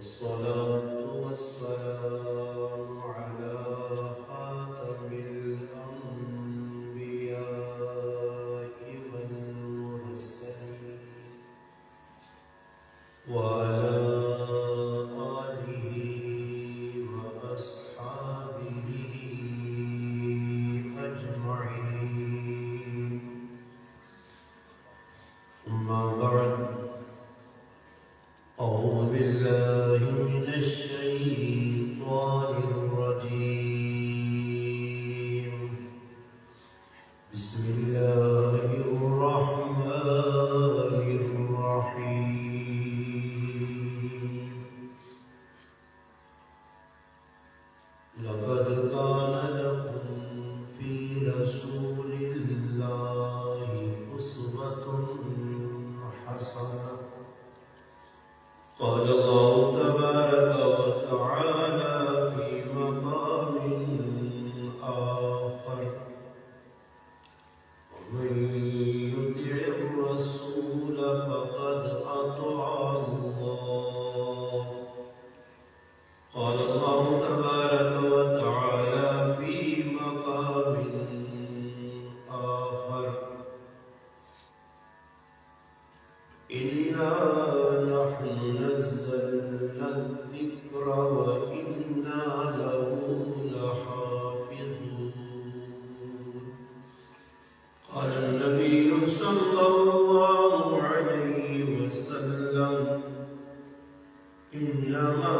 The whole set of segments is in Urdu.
والصلاة والسلام على خاتم الأنبياء والمرسلين وعلى آله وأصحابه أجمعين. أما بعد، أعوذ بالله من الشيطان الرجيم. بسم الله الرحمن الرحيم. لقد كان لكم في رسول الله أسوة حسنة. قال الله تبارك وتعالى في مقام آخر: ومن يطع الرسول فقد أطاع الله. قال الله تبارك وتعالى في مقام آخر: إنا نحن نزلنا الذكر وإنا له لحافظون. قال النبي صلى الله عليه وسلم: إنما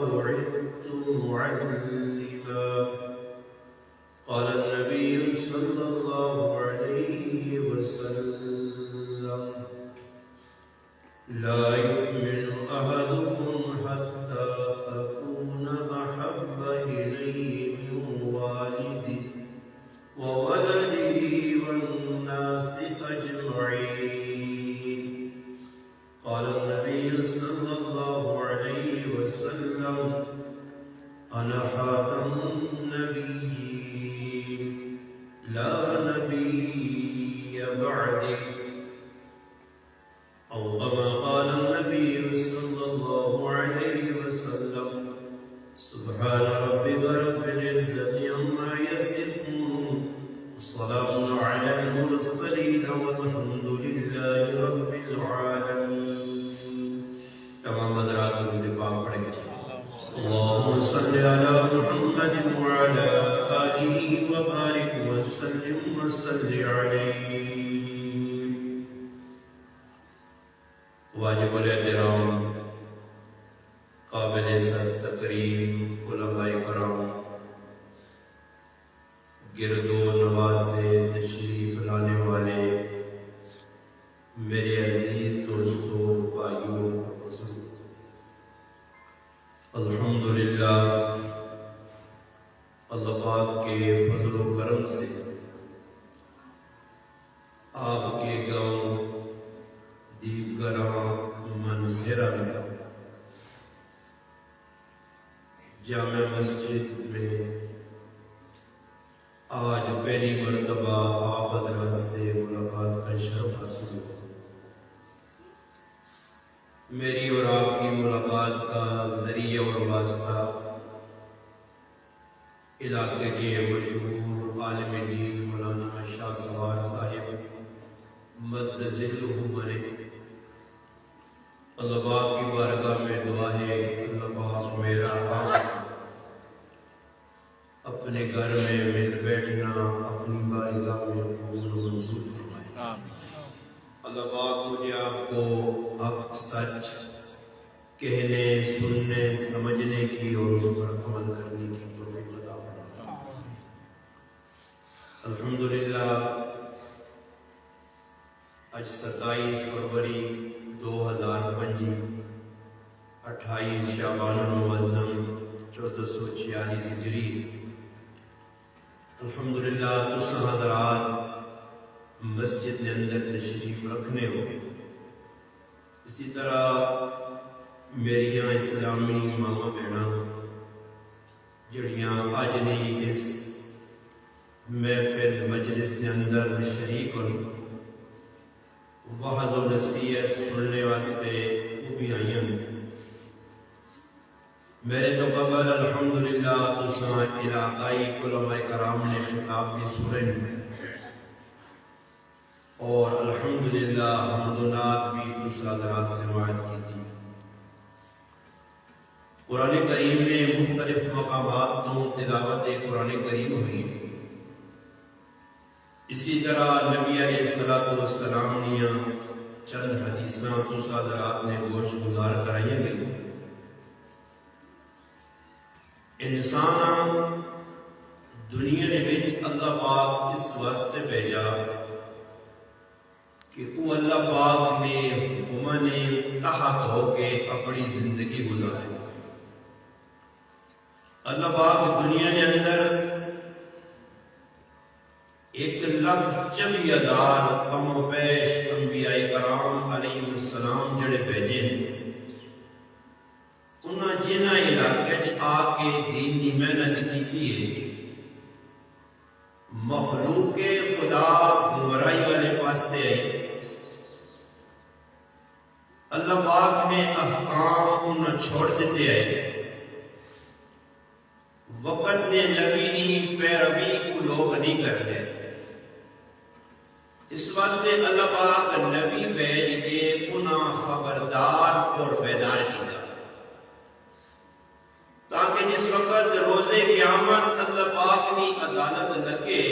بعثت معلما. قال النبي صلى الله عليه وسلم: لا يؤمن أحدكم حتى أكون أحب إليه من والده وولده والناس أجمعين. قال النبي صلى الله عليه وسلم: أنا خاتم النبيين لا نبي بعدي. أو كما قال النبي صلى الله عليه وسلم: سبحان ربك رب العزة عما يصفون وسلام على المرسلين والحمد لله رب العالمين. تمام حضرات درود پاک پڑھ گئے. اللهم صل على محمد وعلى آله وبارك وسلم وصل عليه. واجب الاحترام قابل سر تقریم علماء کرام، گرد و نواز سے تشریف لانے والے میرے عزیز دوستوں، بھائیوں، الحمدللہ اللہ پاک کے فضل و کرم سے آپ کے گاؤں دیوگراں منصرہ میں جامع مسجد میں آج پہلی مرتبہ آپ حضرات سے ملاقات کا شرف حاصل ہوا. میری اور آپ کی ملاقات کا ذریعہ اور واسطہ علاقے کے مشہور عالم دین مولانا شاہ سوار صاحب مد ذلہ بنے. اللہ پاک کی بارگاہ میں دعا ہے کہ اللہ پاک میرا آپ اپنے گھر میں مل بیٹھنا اپنی بارگاہ میں قبول و منظور فرمائے. اللہ پاک مجھے آپ کو حق سچ کہنے، سننے، سمجھنے کی اور اس پر عمل کرنے کی توفیق عطا فرمائے. الحمدللہ آج 27 فروری 2025 28 شعبان المعظم 1446 ہجری. الحمدللہ تساں حضرات مسجد کے اندر تشریف رکھنے ہو. اسی طرح میریاں اسلامی ماما بہناں جڑیاں آج نہیں اس محفل مجلس کے اندر شریک ہوں، وعظ و نصیحت سننے واسطے وہ بھی آئی ہیں. میرے تو قبل الحمدللہ تساں علاقائی علماء کرام نے خطاب کی سورہ میں اور الحمدللہ حمد و نعت بھی تساں حضرات سے وعد کی تھی۔ قرآن کریم نے مختلف مقامات تو تلاوت قرآن کریم ہوئی، اسی طرح نبی علیہ السلام نے چند حدیثاں تساں حضرات نے گوش گزار کرائیں گئی۔ انسان دنیا نے بچ اللہ پاک اس واسطے بھیجا کہ وہ اللہ پاک میں حکمہ نے تحت ہو کے اپنی زندگی گزارے۔ اللہ پاک دنیا کے اندر 1,24,000 کم و پیش انبیاء کرام علیہ السلام جڑے بھیجے انہاں جنہ علاقے آ کے دین کی محنت کی ہے، مخلوق خدا گمراہی والے پاستے آئی، اللہ پاک نے احکام انہاں چھوڑ دیتے آئے، وقت نے نبی نہیں پیروی کو لوگ نہیں کرتے، اس واسطے اللہ پاک نبی بھیج کے انہاں خبردار اور بیدار کیا تاکہ جس وقت روز قیامت اللہ پاک کی عدالت لگے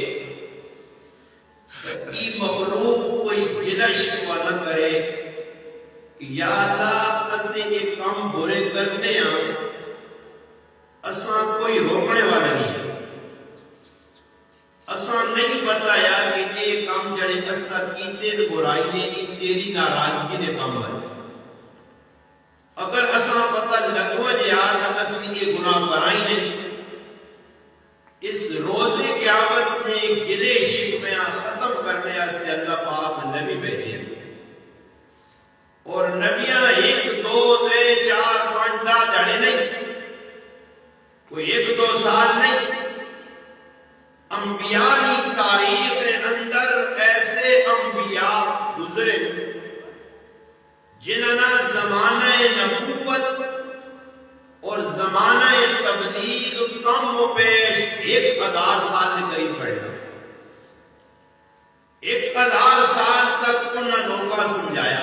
ای مخلوق کوئی گلہ شکوہ نہ کرے کہ یا اللہ اسے یہ کام برے کرنے ہیں، اساں کوئی روکنے والا نہیں ہے، اساں نہیں بتایا کہ یہ کام جڑے اساں کیتے برائی نے تیری ناراضگی نے کام ہے، اگر اساں پتہ لگو جہاں اسی یہ گناہ برائی نہیں، اس روز قیامت نے گلے شکویاں ختم کرنے سے اللہ پاک نبی بھیجے، اور نبیاں 1 2 3 4 5 دہاڑے نہیں، کوئی 1 2 سال نہیں، انبیاء کی تاریخ کے اندر ایسے انبیاء گزرے جنہاں زمانہ نبوت اور زمانہ تبلیغ کم و پیش 1000 سال کے قریب پڑھنا، 1000 سال تک انہاں لوگوں سمجھایا،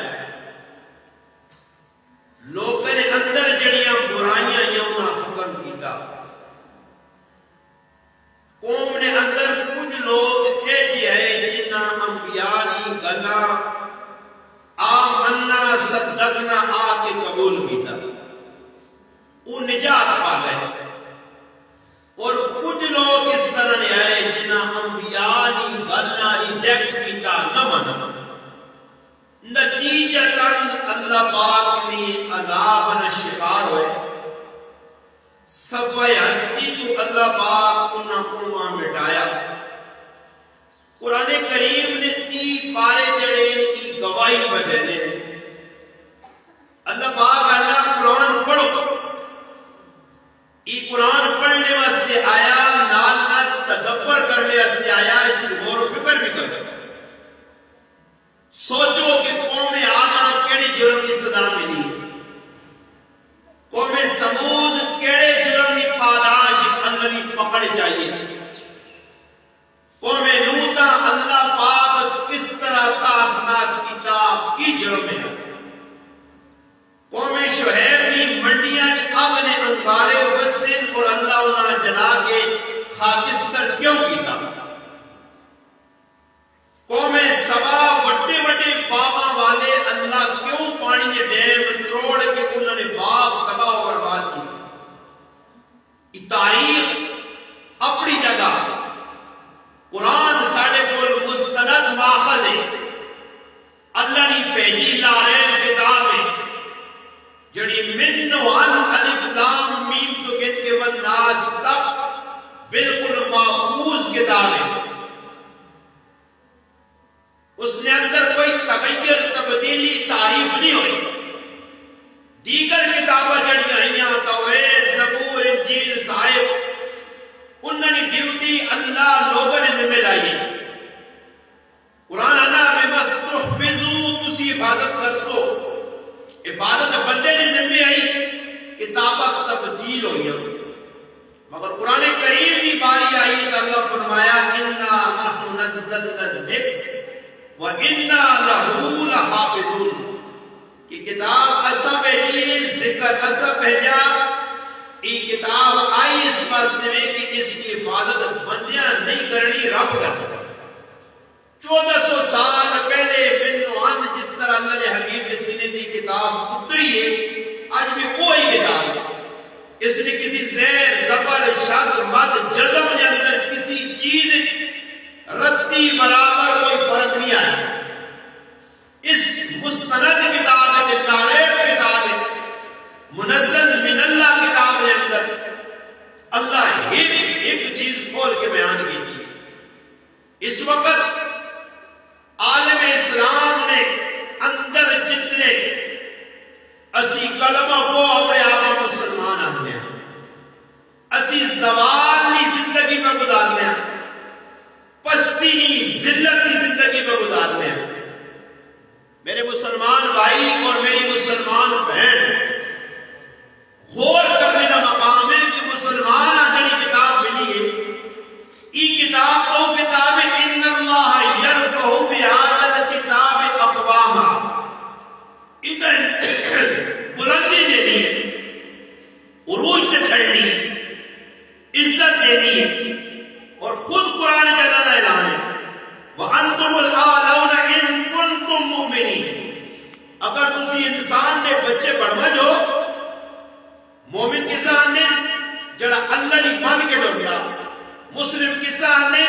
لوگوں نے اندر جڑیاں برائیاں یا انہاں ختم کیتا، قوم نے اندر کچھ لوگ ایسے ہیں جنہاں انبیاء کی گلاں آمنا صدقنا آ کے قبول کیتا، وہ نجات پا گئے، اور کچھ لوگ اس طرح نے آئے جنہاں انبیاء کی گلاں ریجیکٹ کیتا نہ مانا، نتیجتاً اللہ پاک نے عذاب نہ شکار ہوئے، صفحہ ہستی تو اللہ پاک انہاں کو مٹایا۔ قرآن کریم نے 30 پارے جڑے ان کی گواہی بدلے، اللہ پاک اللہ قرآن پڑھو، یہ قرآن پڑھنے واسطے آیا، نال نال تدبر کرنے واسطے آیا، اس کی غور و فکر بھی کرو، سوچو کہ قوم عاد کیڑے جرم کی سزا ملی، قوم سمود کیڑے جرم کی پاداش اللہ کی پکڑ چاہیے، قوم لوط اللہ پاک کس طرح تاس ناس کتاب کی جرم ہے، قوم شعیب کی منڈیاں اب نے انبارے وسن اور اللہ انہاں جلا کے خاکستر کیوں کیتا، قوم سبا بڑے بڑے باغاں والے اللہ کیوں پانی کے ڈیم توڑ کے انہوں نے باغ تباہ و برباد کی، یہ تاریخ اپنی جگہ، قرآن ساڑھے کو مستند ماخذ ہے، اللہ نے بھیجی لارین کتاب ہے جڑی منو ان الف لام میم تو کہتے کے والناس تک بالکل محفوظ کتاب ہے، اس نے اندر کوئی تغیر تبدیلی تعریف نہیں ہوئی، دیگر کتابیں جڑی آئیاں توریت زبور انجیل صحائف انہوں نے ڈیوٹی اللہ لوگوں نے ذمہ لائی، قرآن اللہ میں بس تحفظو تسی حفاظت کرسو، حفاظت بندے نے ذمہ آئی کہ کتابت تبدیل ہوئی مگر قرآن کریم کی باری آئی تو اللہ فرمایا اِنَّا نَحْنُ نَزَّلْنَا الذِّكْرَ وَإِنَّا لَهُ لَحَافِظُونَ کہ کتاب ایسا بھیجی ذکر ایسا بھیجا یہ کتاب آئی اس واسطے میں کہ اس کی حفاظت بندیاں نہیں کرنی رب کر سکتا 1400 سال پہلے بنوان جس طرح اللہ نے حبیب نے سینے دی کتاب اتری ہے آج بھی وہی کتاب ہے اس نے کسی زیر زبر شد مد جزم کے اندر کسی چیز رتی برابر کوئی فرق نہیں آیا اس مستند کتاب ہے نارب کتاب ہے منزل من اللہ کتاب کے اندر اللہ ایک چیز کھول کے بیان کی تھی اس وقت عالم اسلام میں اندر جتنے اسی کلمہ کو اپنے آپ مسلمان آنے ہیں اسی زوالی زندگی میں گزارنے ہیں پستی نہیں ذلت کی زندگی میں گزارنے ہیں میرے مسلمان بھائی اور میری مسلمان بہن غور کرنے کا مقام ہے کہ مسلمان آجنی کتاب ملی ہے یہ کتاب تو کتاب ہے ان اللہ یرفع بہذا الکتاب اقواما ادھر بلندی دینی ہے عروج دکھڑنی ہے عزت دینی ہے اور خود قرآن کا اللہ اعلان ہے وَأَنْتُمُ الْأَعْلَوْنَ إِن كُنْتُم مُؤْمِنِينَ اگر تسی انسان کے بچے بڑھوا جو مومن کسان نے جڑا اللہ نہیں مان کے ڈرنا مسلم کسان نے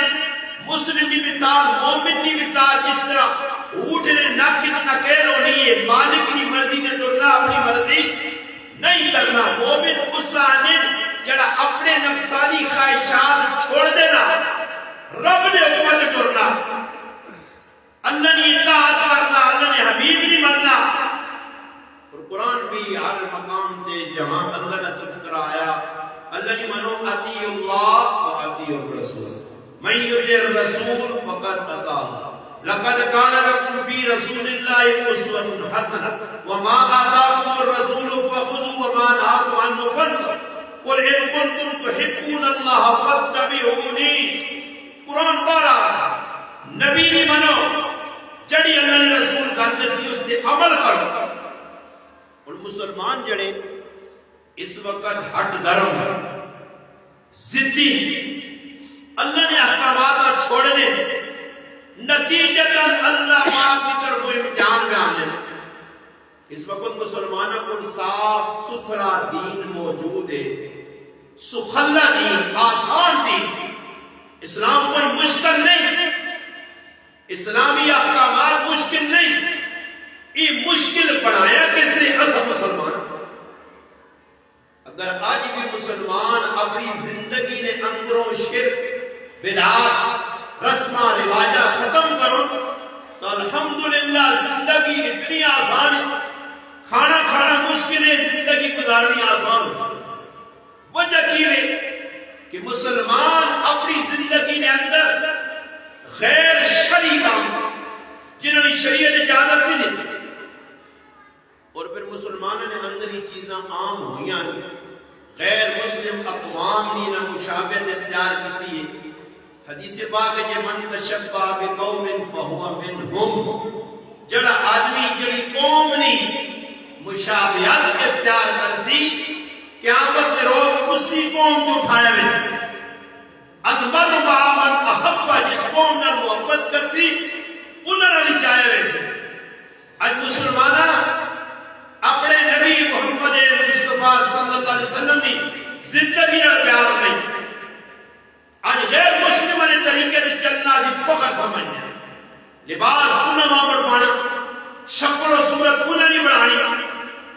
مسلم کی مثال مومن کی مثال جس طرح اونٹ نے نک کی نکیل ہونی ہے مالک کی مرضی نے ڈرنا اپنی مرضی نہیں کرنا مومن کسان نے جڑا اپنے نفسانی خواہشات چھوڑ دینا رب نے حکمت کرنا اللہ نے اطاعت کرنا اللہ نے حبیب نہیں مننا اور قرآن بھی ہر مقام تے جہاں اللہ نے تذکرہ آیا اللہ نے منو اطیع اللہ و اطیع الرسول من یطع الرسول فقد اطاع اللہ لقد كان لكم في رسول الله اسوة حسنة وما آتاكم الرسول فخذوه وما نهاكم عنه فانتهوا قل إن كنتم تحبون الله فاتبعوني قرآن پارا نبی نہیں منو جڑی اللہ نے رسول کرتے سی اس تے عمل کرو اور مسلمان جڑے اس وقت ہٹ درم ضدی اللہ نے احکامات چھوڑنے نتیجتاً اللہ پاک کی طرف امتحان میں آنے اس وقت مسلمانوں کو صاف ستھرا دین موجود ہے سخلا دین آسان دین اسلام کوئی مشکل نہیں اسلامی احکامات مشکل نہیں یہ مشکل بنایا کس نے اصل مسلمان اگر آج بھی مسلمان اپنی زندگی نے اندروں شرک بدعات رسمہ رواجہ ختم کرو تو الحمدللہ زندگی اتنی آسان ہے کھانا کھانا مشکل ہے زندگی گزارنی آسان ہے وجہ کی ہے کہ مسلمان اپنی زندگی نے اندر غیر شرعی کام جنہوں نے شریعت اجازت نہیں دیتی اور پھر مسلمانوں نے اندر ہی چیزیں عام ہوئیاں غیر مسلم اقوام نے نہ مشابہت اختیار کی ہے حدیث پاک ہے کہ من تشبہ بقوم فہو منہم جڑا آدمی جڑی قوم نہیں مشابہت اختیار کرسی قیامت روز اسی قوم کو اٹھایا ویسے اکبر محمد احبہ جس قوم نے محبت کرتی انہوں نے چاہے ویسے آج مسلمانہ اپنے نبی محمد مصطفیٰ صلی اللہ علیہ وسلم نے زندگی اور پیار نہیں آج غیر مسلمہ نے طریقے سے چلنا جی فخر سمجھنا لباس انہوں مامر پانا شکل و صورت انہوں نہیں بڑھانی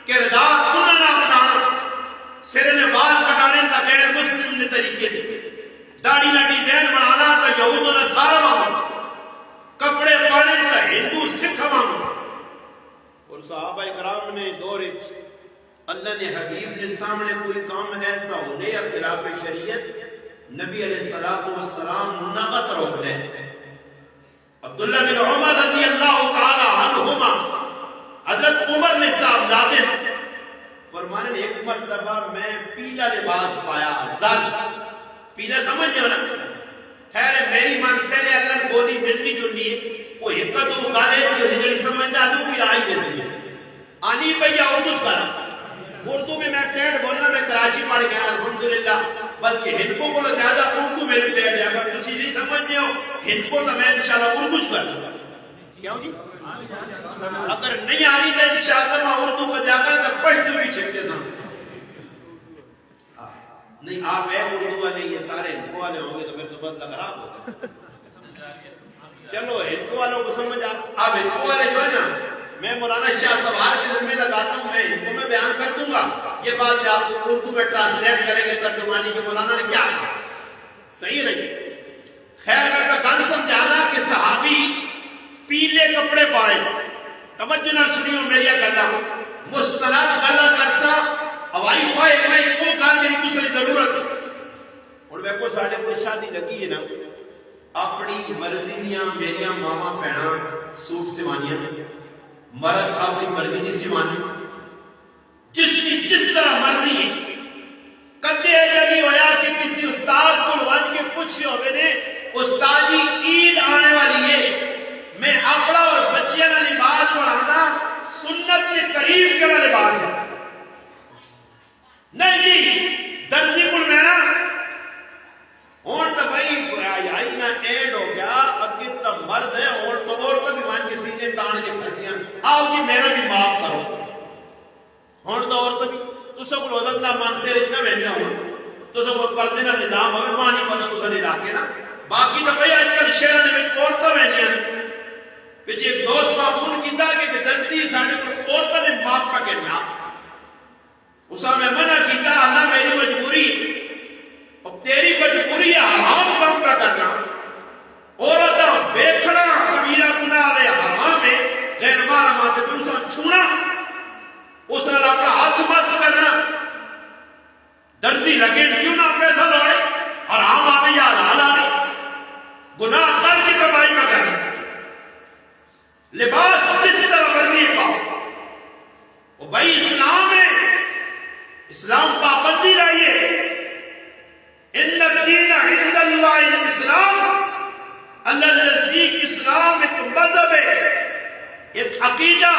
کردار انہوں نہ بنانا سر نے بال کٹانے تا غیر مسلم نے طریقے دے داڑھی نہ ڈیزائن بنانا تا یہود و نصارہ مامر کپڑے پانے تا ہندو سکھ مامر اور صحابہ اکرام نے دور اللہ نے حبیب نے سامنے کوئی کام ایسا ہونے یا خلاف شریعت نبی علیہ السلام نقط روک لے عبداللہ بن عمر رضی اللہ تعالی عنہما حضرت عمر نے صاحبزادے فرمانے ایک مرتبہ میں پیلا لباس پایا زر پیلا سمجھ جو نا خیر میری من سے لے اگر بولی ملنی جلنی ہے وہ ایک تو گالے جو جڑی سمجھنا دو بھی آئی جیسی ہے آنی بھیا اردو کرا اردو میں ٹیڑ بولنا میں کراچی پڑھ گیا الحمدللہ بلکہ ہندکوں کو زیادہ اردو میں ٹیڑ ہے اگر تسی نہیں سمجھنے ہو ہندکوں تو میں انشاءاللہ اردو کر کیوں جی اگر نہیں آنی تو انشاءاللہ میں اردو کو جا کر تو پڑھ جو بھی چھکتے سامنے نہیں آپ ایک اردو والے یہ سارے ہندکوں والے ہوں گے تو پھر تو بدلہ خراب ہوگا چلو ہندکوں والوں کو سمجھ آپ ہندکوں والے جو ہے نا میں مولانا شاہ سوار کے ذمہ لگاتا ہوں میں ہندکوں میں بیان کر دوں گا یہ بات آپ کو اردو میں ٹرانسلیٹ کریں گے ترجمانی کے مولانا نے کیا کہا صحیح نہیں خیر میں گل سمجھانا کہ صحابی پیلے کپڑے پائے توجہ نہ سنیو میری گلا مستند گلا کرسا ہوائی فائی میں وہ گل میری دوسری ضرورت اور میں کو ساڈے کوئی شادی لگی ہے نا اپنی مرضی دیاں میریاں ماما بہنا سوٹ سوانیاں مرد اپنی مرضی نہیں سوانی جس طرح مرضی ہے کچے جگی ہویا کہ کسی استاد کو لوانج کے پوچھے ہوئے نے استاد جی عید آنے والی ہے میں اپنا اور بچیاں نہ لباس بڑھانا سنت کے قریب کا لباس ہے نہیں جی درزی کل میں نا اور تو بھائی آئی نا اینڈ ہو گیا اگے تو مرد ہے اور تو بھی مان کے سینے تان کے کھڑیاں آؤ جی میرا بھی معاف کرو اور تو عورت بھی تو سب روزت نہ مان سے اتنا مہنگا ہو تو سب پردے نہ نظام ہوئے وہاں نہیں پتا تو سر علاقے نا باقی تو بھائی آج کل شہر میں عورتیں مہنگیاں پچھے ایک دوست معمول کیتا کہ غلطی ساڑھے کو عورتیں نے معاف کا کہنا اسا میں منع کیتا اللہ میری مجبوری اب تیری مجبوری ہے حرام کم کا کرنا عورتہ بیکھنا کبیرہ گناہ ہے حرام ہے غیر مارا ماتے دوسرا چھونا اس نے اپنا ہاتھ مس کرنا دردی لگے کیوں نہ پیسہ دوڑے حرام آنے یا حلال آنے گناہ کر کی کمائی میں کرنا لباس جس طرح مرضی پاؤ وہ بھائی اسلام ہے اسلام پابندی رہیے ان الدین عند اللہ الاسلام اللہ نزدیک اسلام ایک مذہب ہے ایک عقیدہ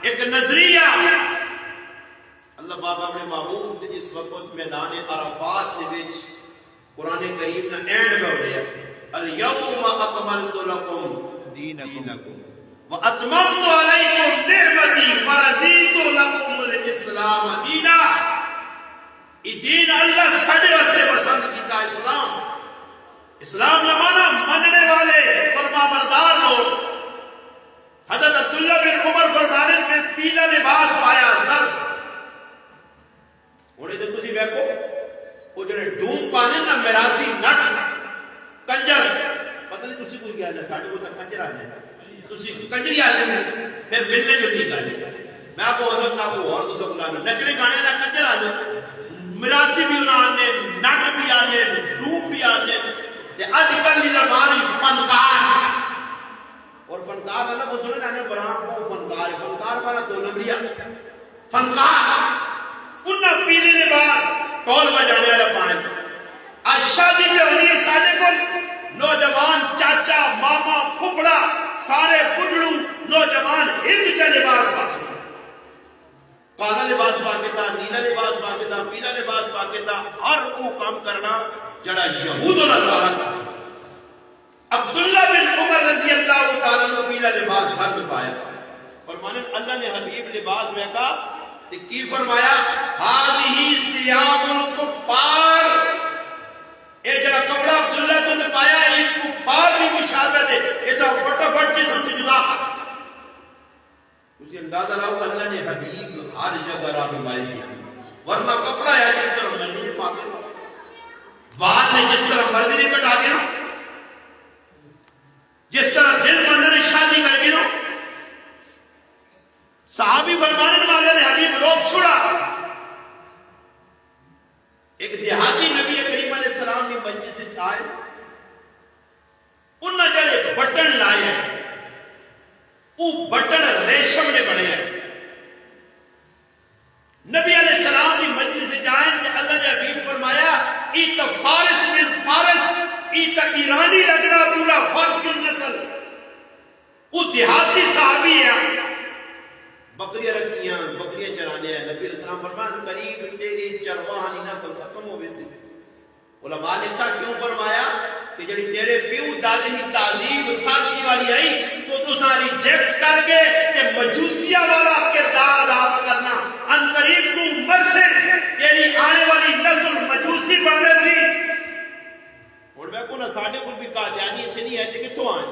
ایک نظریہ اللہ بابا اپنے محبوب جس وقت میدان عرفات کے وچ قرآن کریم نے اینڈ میں ہو گیا الیوم اکملت لکم دینکم واتممت علیکم نعمتی ورضیت لکم الاسلام دینا یہ دین اللہ ساڑھے سے پسند کیتا اسلام نہ مانا مننے والے فرما بردار لوگ حضرت عبداللہ بن عمر فرمانے میں پیلا لباس پایا در انہیں جو تسی بیکو وہ جنہیں ڈھونگ پانے نا میراسی نٹ کنجر پتہ نہیں تسی کوئی کیا ہے ساڑھے کو تک کنجر آنے تسی کنجری آنے پھر ملنے جو نہیں گانے میں آپ کو حسن آپ کو اور دوسرا بلانے نچڑے گانے نا کنجر آنے میراسی بھی انہاں آنے نٹ بھی آنے ڈھونگ بھی آنے آج کل کی زمانی فنکار اور فنکار اللہ کو سنے جانے بران کو فنکار والا دو نمبریہ فنکار انہاں پیلے لباس ٹول بجانے والا پانے آج شادی پہ ہونی ہے ساڑھے کو نوجوان چاچا ماما پھپڑا سارے پڑھڑو نوجوان ہند کا لباس پاس کالا لباس پاکتا نیلا لباس پاکتا پیلا لباس پاکتا ہر کو کام کرنا جڑا یہود و نصارہ کا عبداللہ بن عمر رضی اللہ تعالیٰ نے پیلا لباس حد پایا فرمانے اللہ نے حبیب لباس میں کہا کہ کی فرمایا ہذہ ثیاب الکفار اے جڑا کپڑا عبداللہ تو نے پایا ایک کفار بھی مشابہت ہے ایسا فٹافٹ جسم سے جدا کر اسی اندازہ لاؤ اللہ نے حبیب ہر جگہ رہنمائی کی ورنہ کپڑا ہے جس طرح مرضی پاتے واد نے جس طرح مرضی نے کٹا دیا جس طرح دل بندہ نے شادی کر گئی صحابی فرمانے والے نے حبیب روک چھوڑا ایک دیہاتی نبی کریم علیہ السلام کی مجلس سے آئے انہاں جڑے بٹن لائے ہیں وہ بٹن ریشم نے بڑے ہیں نبی علیہ السلام بکریاں رکھیاں بکریاں چرانے ہیں. نبی علیہ السلام فرمان قریب تیری چرواہاں دی نسل ختم ہو ویسی. علماء نے کہا کیوں فرمایا کہ جڑی تیرے پیو دادے کی تعلیم سادگی والی آئی تو تساں ریجیکٹ کر کے کہ مجوسیہ والا کردار ادا کرنا ان قریب تو مرسل یعنی آنے والی نسل مجوسی بنے سی. اور میں کو نہ ساڈے کو بھی قادیانی اتنے نہیں ہے کہ کتوں آئے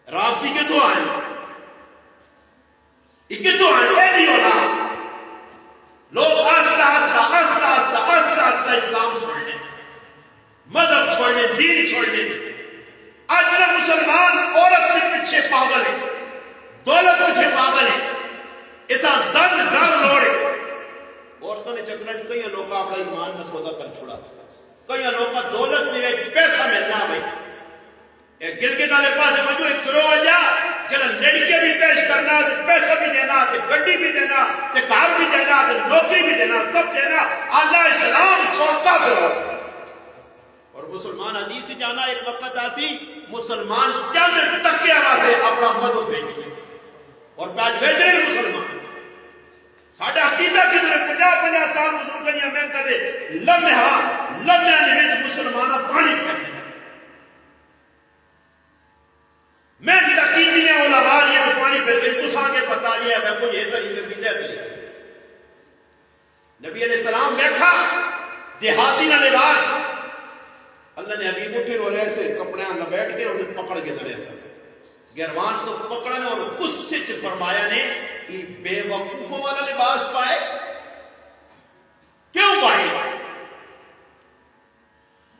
رافضی کتوں آئے یہ کتوں آئے اے نہیں ہونا. لوگ آستہ آستہ آستہ آستہ آستہ آستہ اسلام چھوڑنے مذہب چھوڑنے دین چھوڑنے. آج میرا مسلمان عورت کے پیچھے پاگل ہے دولت پیچھے پاگل ہے ایسا زن زن لوڑے. عورتوں نے چکرن کئی لوگ اپنا ایمان میں سودا کر چھوڑا کئی لوگ دولت میں پیسہ ملنا بھائی گل کے نالے پاس مجھو ایک گروہ آ جا جنہاں لڑکے بھی پیش کرنا پیسہ بھی دینا گڈی بھی دینا کار بھی دینا نوکری بھی دینا سب دینا. اللہ اسلام چھوڑتا پھر اور مسلمان حدیث سے جانا ایک وقت آسی مسلمان چند ٹکے آوازے اپنا مذہب بیچ سے اور پیج بیچ رہے ہیں مسلمان. ساڑھا عقیدہ کی در 50 سال بزرگنیاں میں کہتے لمحہ نے مسلمانہ پانی پہنے میں تقیدی ہیں علماء یہ تو پانی پھر گئی تو سانے پتا لیا میں کو یہ طریقے پیدے طریقے. نبی علیہ السلام دیکھا دیہاتی نہ لباس اللہ نے حبیب اٹھے رو رہے سے کپڑے نہ بیٹھ کے انہیں پکڑ کے درے سے گروان کو پکڑنے اور اس سے فرمایا نے کہ بے وقوفوں والا لباس پائے کیوں پائے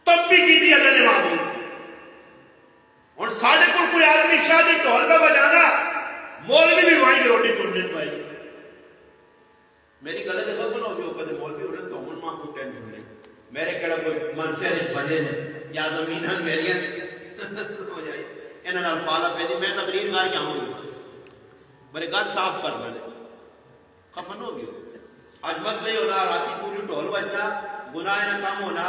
تب بھی کی دی اللہ نے معمول. اور ساڑھے کو کوئی آدمی شادی ٹھول میں بجانا مولوی بھی وہاں کی روٹی ٹھولنے پائی. میری گلے سے خبر ہو جو کدے مولوی ہونے تو ہم ماں کو ٹینشن نہیں میرے کڑا کوئی منصر بنے یا زمین ہن میریاں ہو جائے انہاں نال پالا پیدی میں تقریر کر کے آؤں میرے گھر صاف کر میں خفن ہو گئی. آج مسئلہ ہی ہونا راتی پوری ٹھول بجنا گناہ نہ کم ہونا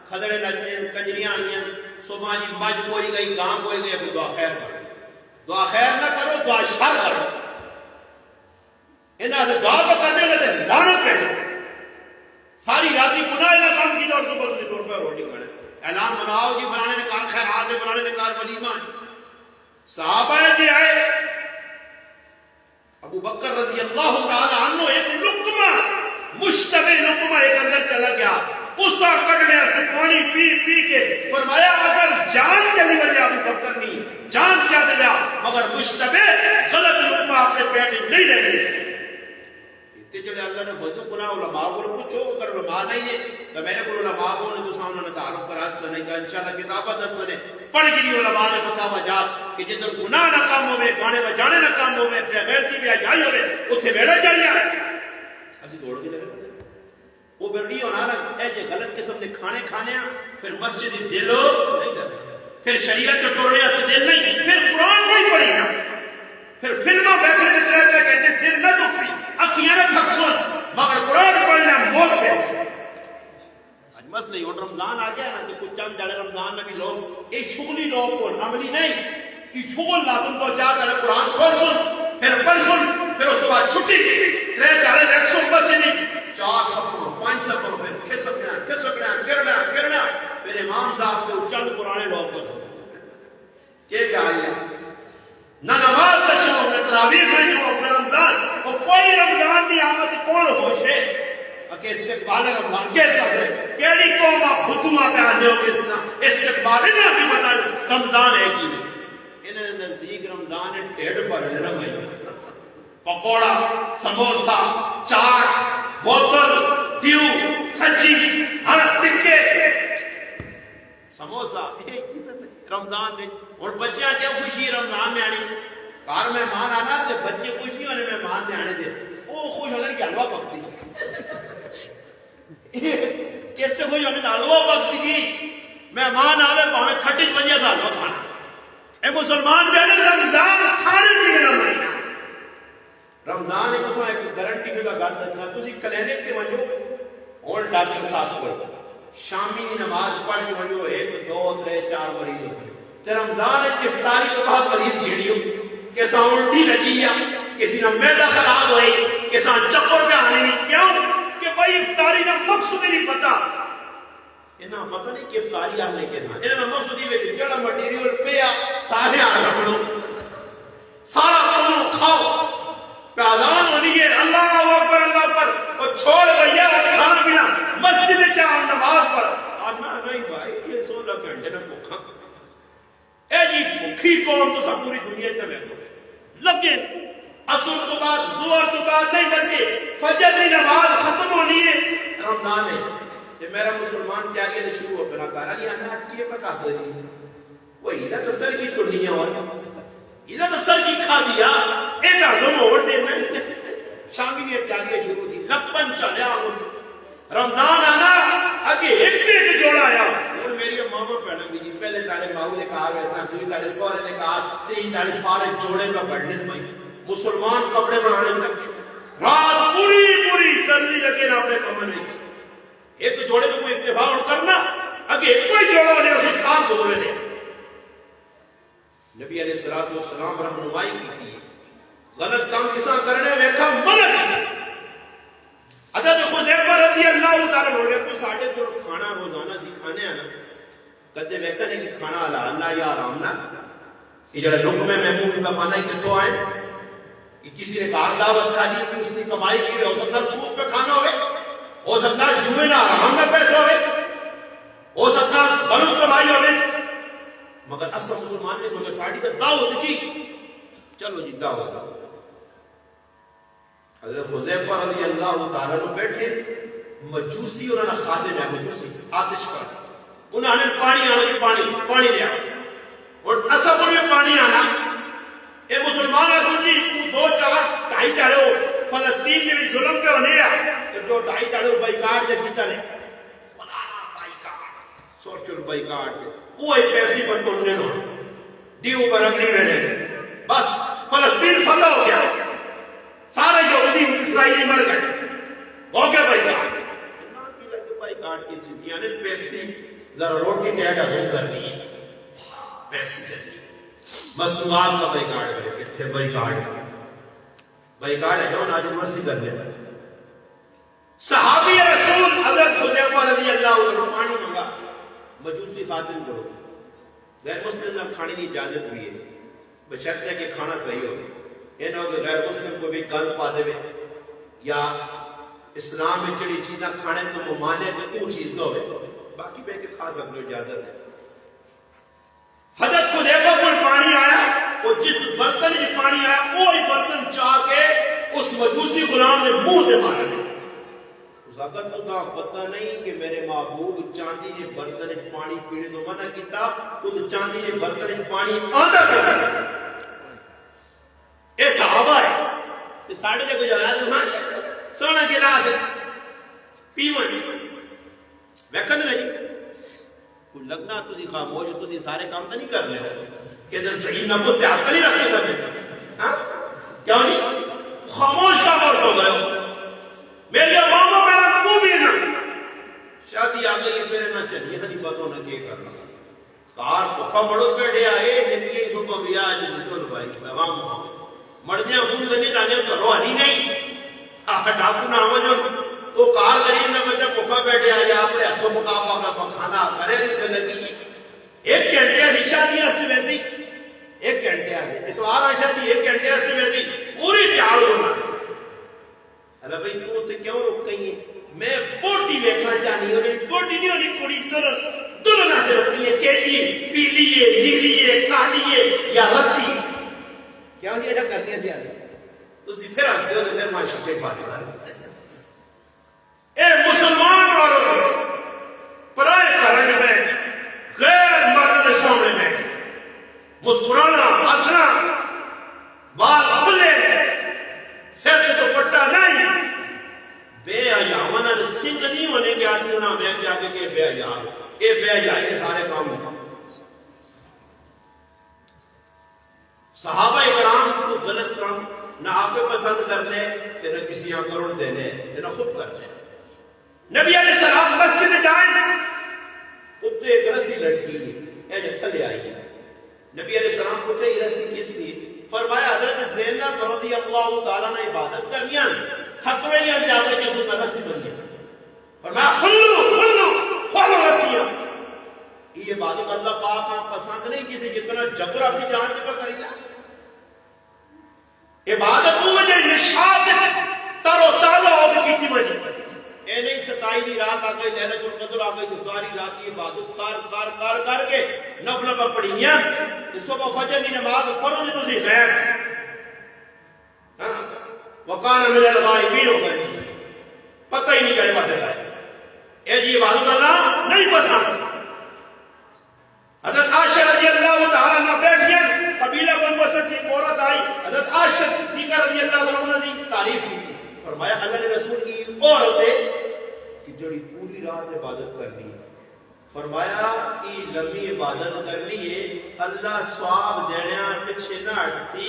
کھدڑے نچنے کجریاں آئیاں صبح جی مجھ کوئی گئی گاں کوئی گئی پھر دعا خیر کرو. دعا خیر نہ کرو دعا شر کرو. انہاں سے دعا تو کرنے لگے لعنت پہ ساری راتی گناہ نہ کام کی اور صبح سے ٹول پہ روٹی کھڑے اعلان بناؤ جی فلانے نے کار خیرات ہے فلانے نے کار ولیمہ. صحابہ جی آئے ابو بکر رضی اللہ تعالی عنہ ایک لقمہ مشتبہ لقمہ ایک اندر چلا گیا اسا کڑنے سے پانی پی پی کے فرمایا اگر جان چلی وجہ ابو بکر نہیں جان چاہ دیا مگر مشتبہ غلط لقمہ اپنے پیٹ نہیں رہنے. اتنے جڑے اللہ نے بجو گناہ علماء کو پوچھو اگر علماء نہیں ہے تو میں نے کو علماء کو نے تو سامنے نے تعارف کرا سنے گا انشاءاللہ کتابت دسنے پڑھ گئی علماء نے فتاوی جات کہ جدھر گناہ نہ کام ہوے گانے بجانے نہ کام ہوے غیرتی بھی آئی ہوے اوتھے ویڑا چاہیے اسی دوڑ کے چلے وہ برنی ہونا نا اے جے غلط قسم دے کھانے کھانے پھر مسجد دلو نہیں کرتے پھر شریعت کے ٹورنے سے دل نہیں پھر قرآن نہیں پڑھی نا پھر فلموں بیٹھے دے طرح کہتے سر نہ دکھتی اکھیاں نہ تھک سن مگر قرآن پڑھنا موت پیسے. آج مسئلہ ہی رمضان آ گیا نا کہ کچھ چند جڑے رمضان میں بھی لوگ ایک شغلی لوگ کو عملی نہیں کہ شغل لازم تو چار جڑے قرآن کھول سن پھر پڑھ سن پھر اس کے بعد چھٹی ترے جڑے ایک سو مسجد 4 صفوں 5 صفوں پھر کھسکنا گرنا پھر امام صاحب کو چند پرانے لوگ کو کہ چاہیے نہ نماز کا شوق نہ تراویح کا شوق نہ رمضان اور کوئی رمضان کی آمد کون ہوش ہے کہ استقبال رمضان کیسا ہے کیڑی قوم بدھواں پہ آنے ہو کس طرح استقبال نہ بھی بتا رمضان ہے کی انہیں نزدیک رمضان ہے ڈیڑھ پر لینا بھائی پکوڑا سموسا چاٹ بوتل ڈیو سچی ہر ٹکے سموسا رمضان نے اور بچیاں کیا خوشی رمضان نے آنی کار میں مان آنا دے بچے خوشی ہونے میں مان نے آنے دے وہ خوش ہونے کی حلوہ پکسی کس سے خوش ہونے کی حلوہ پکسی کی مہمان آوے پاہمیں کھٹی بجے سا حلوہ کھانا اے مسلمان بہنے رمضان کھانے پینے نہ مہینہ رمضان ایک اساں ایک گارنٹی پہ کا گل کرنا تسی کلینک تے ونجو اور ڈاکٹر صاحب کو شامی کی نماز پڑھ کے ونجو 1 2 3 4 مریض ہوتے تے رمضان افطاری تو بعد مریض گھڑیو کہ سا الٹی لگی یا کسی نہ میدہ خراب ہوئی کسی نہ چکر پہ آنے نہیں کیوں کہ بھائی افطاری نہ مقصد نہیں پتا انہاں پتہ نہیں کہ افطاری آنے کے ساتھ انہاں مقصد ہی ویچ جڑا مٹیریل پیا سارے آنے رکھڑو سارا کمو کھاؤ پہ آزان ہونی ہے اللہ اکبر اور چھوڑ گیا اور کھانا پینا مسجد جاؤ نماز پر آنا نہیں بھائی یہ 16 گھنٹے نہ بھوکا اے جی بھوکی کون تو سب پوری دنیا تے بیٹھو لیکن عصر تو بعد ظہر تو بعد نہیں بلکہ فجر کی نماز ختم ہونی ہے رمضان ہے کہ میرا مسلمان کیا کہ شروع ہو بنا کارا لیا نہ کیے پکا سکی وہی نہ سر کی دنیا اور یہ نہ سر کی کھا دیا اے دازم اور دے میں شامی نے تیاریاں شروع کی لپن چلیا رمضان آنا آگے ایک جوڑا آیا اور میری ماما پہنا بھی جی پہلے تاڑے ماؤں نے کہا ویسا دوئی تاڑے سورے نے کہا تیری تاڑے سارے جوڑے میں بڑھنے بھائی مسلمان کپڑے بنانے لگے رات پوری ترزی لگے نہ اپنے کمرے ایک جوڑے کو کوئی اتفاق کرنا آگے کوئی جوڑا ہونے اسے سال کو دوے لے نبی علیہ السلام رہنمائی کی تھی غلط کام کسا کرنے ویکھا منع کی حضرت خزیفہ رضی اللہ تعالیٰ عنہ کو ساڑھے کو کھانا روزانہ سکھانے آنا کہتے ویکھا نہیں کہ کھانا اللہ یا آرام نہ یہ جڑا لوگ میں محبوب کا مانا ہی کتوں آئے کہ کسی نے کار دعوت کھا دی کہ اس نے کمائی کی ہوئے ہو سکتا سود پہ کھانا ہوئے ہو سکتا جوئے نہ آرام میں پیسے ہوئے ہو سکتا غلط کمائی ہوئے مگر اصل مسلمان نے سمجھا ساڑھی تو دعوت کی چلو جی دعوت حضرت حذیفہ رضی اللہ تعالیٰ نے بیٹھے مجوسی انہوں نے خادم ہے مجوسی آتش پر انہوں نے پانی لیا اور اصفر میں پانی آنا اے مسلمان آدھوں جی دو چار ٹائی چاڑے ہو فلسطین میں بھی ظلم پہ ہونے یا دو ٹائی چاڑے ہو بائیکاٹ جب کی چلے فلانا بائیکاٹ سوچل بائیکاٹ وہ ایک پیسی پر تننے نو دیو پر اگلی میں بس فلسطین فتح ہو گیا سارے یہودی اسرائیلی مر گئے ہو گیا بھائی کارڈ کی چیزیں نے پیپسی ذرا روٹی ٹیٹ اگل کرنی ہے پیپسی چلی مصنوعات کا بھائی کارڈ کرے کتنے بھائی کارڈ ہے جاؤں آج مرسی کر لیں صحابی رسول حضرت حذیفہ رضی اللہ عنہ پانی منگا مجوسی خاتم کرو غیر مسلم نے کھانے کی اجازت بھی ہے بشرط ہے کہ کھانا صحیح ہو یہ نہ ہو کہ غیر مسلم کو بھی گند پا دے یا اسلام میں جڑی چیزیں کھانے تو ممانے تو وہ چیز نہ ہوئے باقی بے کے کھا سکتے اجازت ہے حضرت حذیفہ کو پانی آیا اور جس برتن میں پانی آیا وہی برتن چاہ کے اس مجوسی غلام نے منہ دے مارا دے اس اگر تو دا پتہ نہیں کہ میرے محبوب چاندی نے برتن میں پانی پینے تو منع کیتا تو چاندی نے برتن میں پانی آدھا کرنا اے صحابہ ہے یہ ساڑھے جگہ جو آیا تو ماشاء سونا گلاس ہے پیون ویکن نہیں کوئی لگنا تسی خاموش تسی سارے کام تو نہیں کر لے کہ ادھر صحیح نفس سے آپ کا نہیں رکھتے تھا کیا نہیں خاموش کا مرد ہو گئے میرے ماما میرا نمو بھی نہ شادی آگئی پھر نہ چلیے نہیں باتوں نہ کیا کرنا کار پکا بڑو بیٹھے آئے لیکن یہ سو کو بھی آج جتوں بھائی عوام مردیاں خون کرنے جانے تو روحانی نہیں ڈاکو نہ ہو جو وہ کار غریب نے بچہ پکا بیٹھے آئے آپ نے ہاتھوں پکا پکا کھانا کرے نہیں لگی ایک گھنٹے سے شادی سے ویسی ایک گھنٹے سے اتوار شادی ایک گھنٹے سے ویسی پوری تیار ہونا ارے بھائی تو تے کیوں رک گئی ہے میں بوٹی دیکھنا چاہنی ہوں بوٹی نہیں ہونی کڑی دونوں نہ سے رکھنی ہے کیلی پیلی ہے نیلی ہے کالی ہے یا رتی کیا نہیں ایسا کرنی ہے دیا تو سی پھر ہنستے ہو تو پھر ماں شکے بات کر اے مسلمان عورت پرائے کرنے میں غیر مرد سامنے میں مسکرانا ہنسنا بال کھلے سر کے دوپٹہ نہیں بے حیاوانا سنگ نہیں ہونے کے آدمی ہونا میں کیا کہ بے حیا یہ بے حیائی کے سارے کام ہیں صحابہ اکرام کو غلط کام نہ آپ کو پسند کرنے نہ کسی یہاں کروڑ دینے نہ خود کرنے نبی علیہ السلام مسجد جائیں اتنے ایک رسی لڑکی ہے اے جو تھلے آئی ہے نبی علیہ السلام پوچھے یہ رسی کس لیے فرمایا حضرت زینب رضی اللہ تعالیٰ نے عبادت کرنیاں تھکویاں جاوے جس میں رسی بنیاں فرمایا کھولو رسیاں. یہ عبادت اللہ پاک آپ پسند نہیں کسی جتنا جبر اپنی جان کے پر کری جائے. عبادت ہوئے جو نشاط تر و تازہ ہو کے کیتی وجہ اے نہیں 27 رات آ گئی لیلۃ القدر آ گئی تو ساری رات کی عبادت کر کے نفل پر پڑھیاں صبح فجر کی نماز فرض تو سی غیر وکانا من الغائبین ہو گئے پتہ ہی نہیں کرے باتیں لائے. اے جی عبادت اللہ نہیں پسند. حضرت عائشہ رضی اللہ تعالیٰ عنہ بیٹھیاں قبیلہ بن وسط کی عورت آئی حضرت عائشہ صدیقہ رضی اللہ تعالیٰ عنہ نے تعریف کی فرمایا اللہ نے رسول کی عورت ہے کہ جڑی پوری رات عبادت کرنی ہے. فرمایا ای لمبی عبادت کرنی ہے اللہ ثواب دینا پیچھے نہ ہٹتی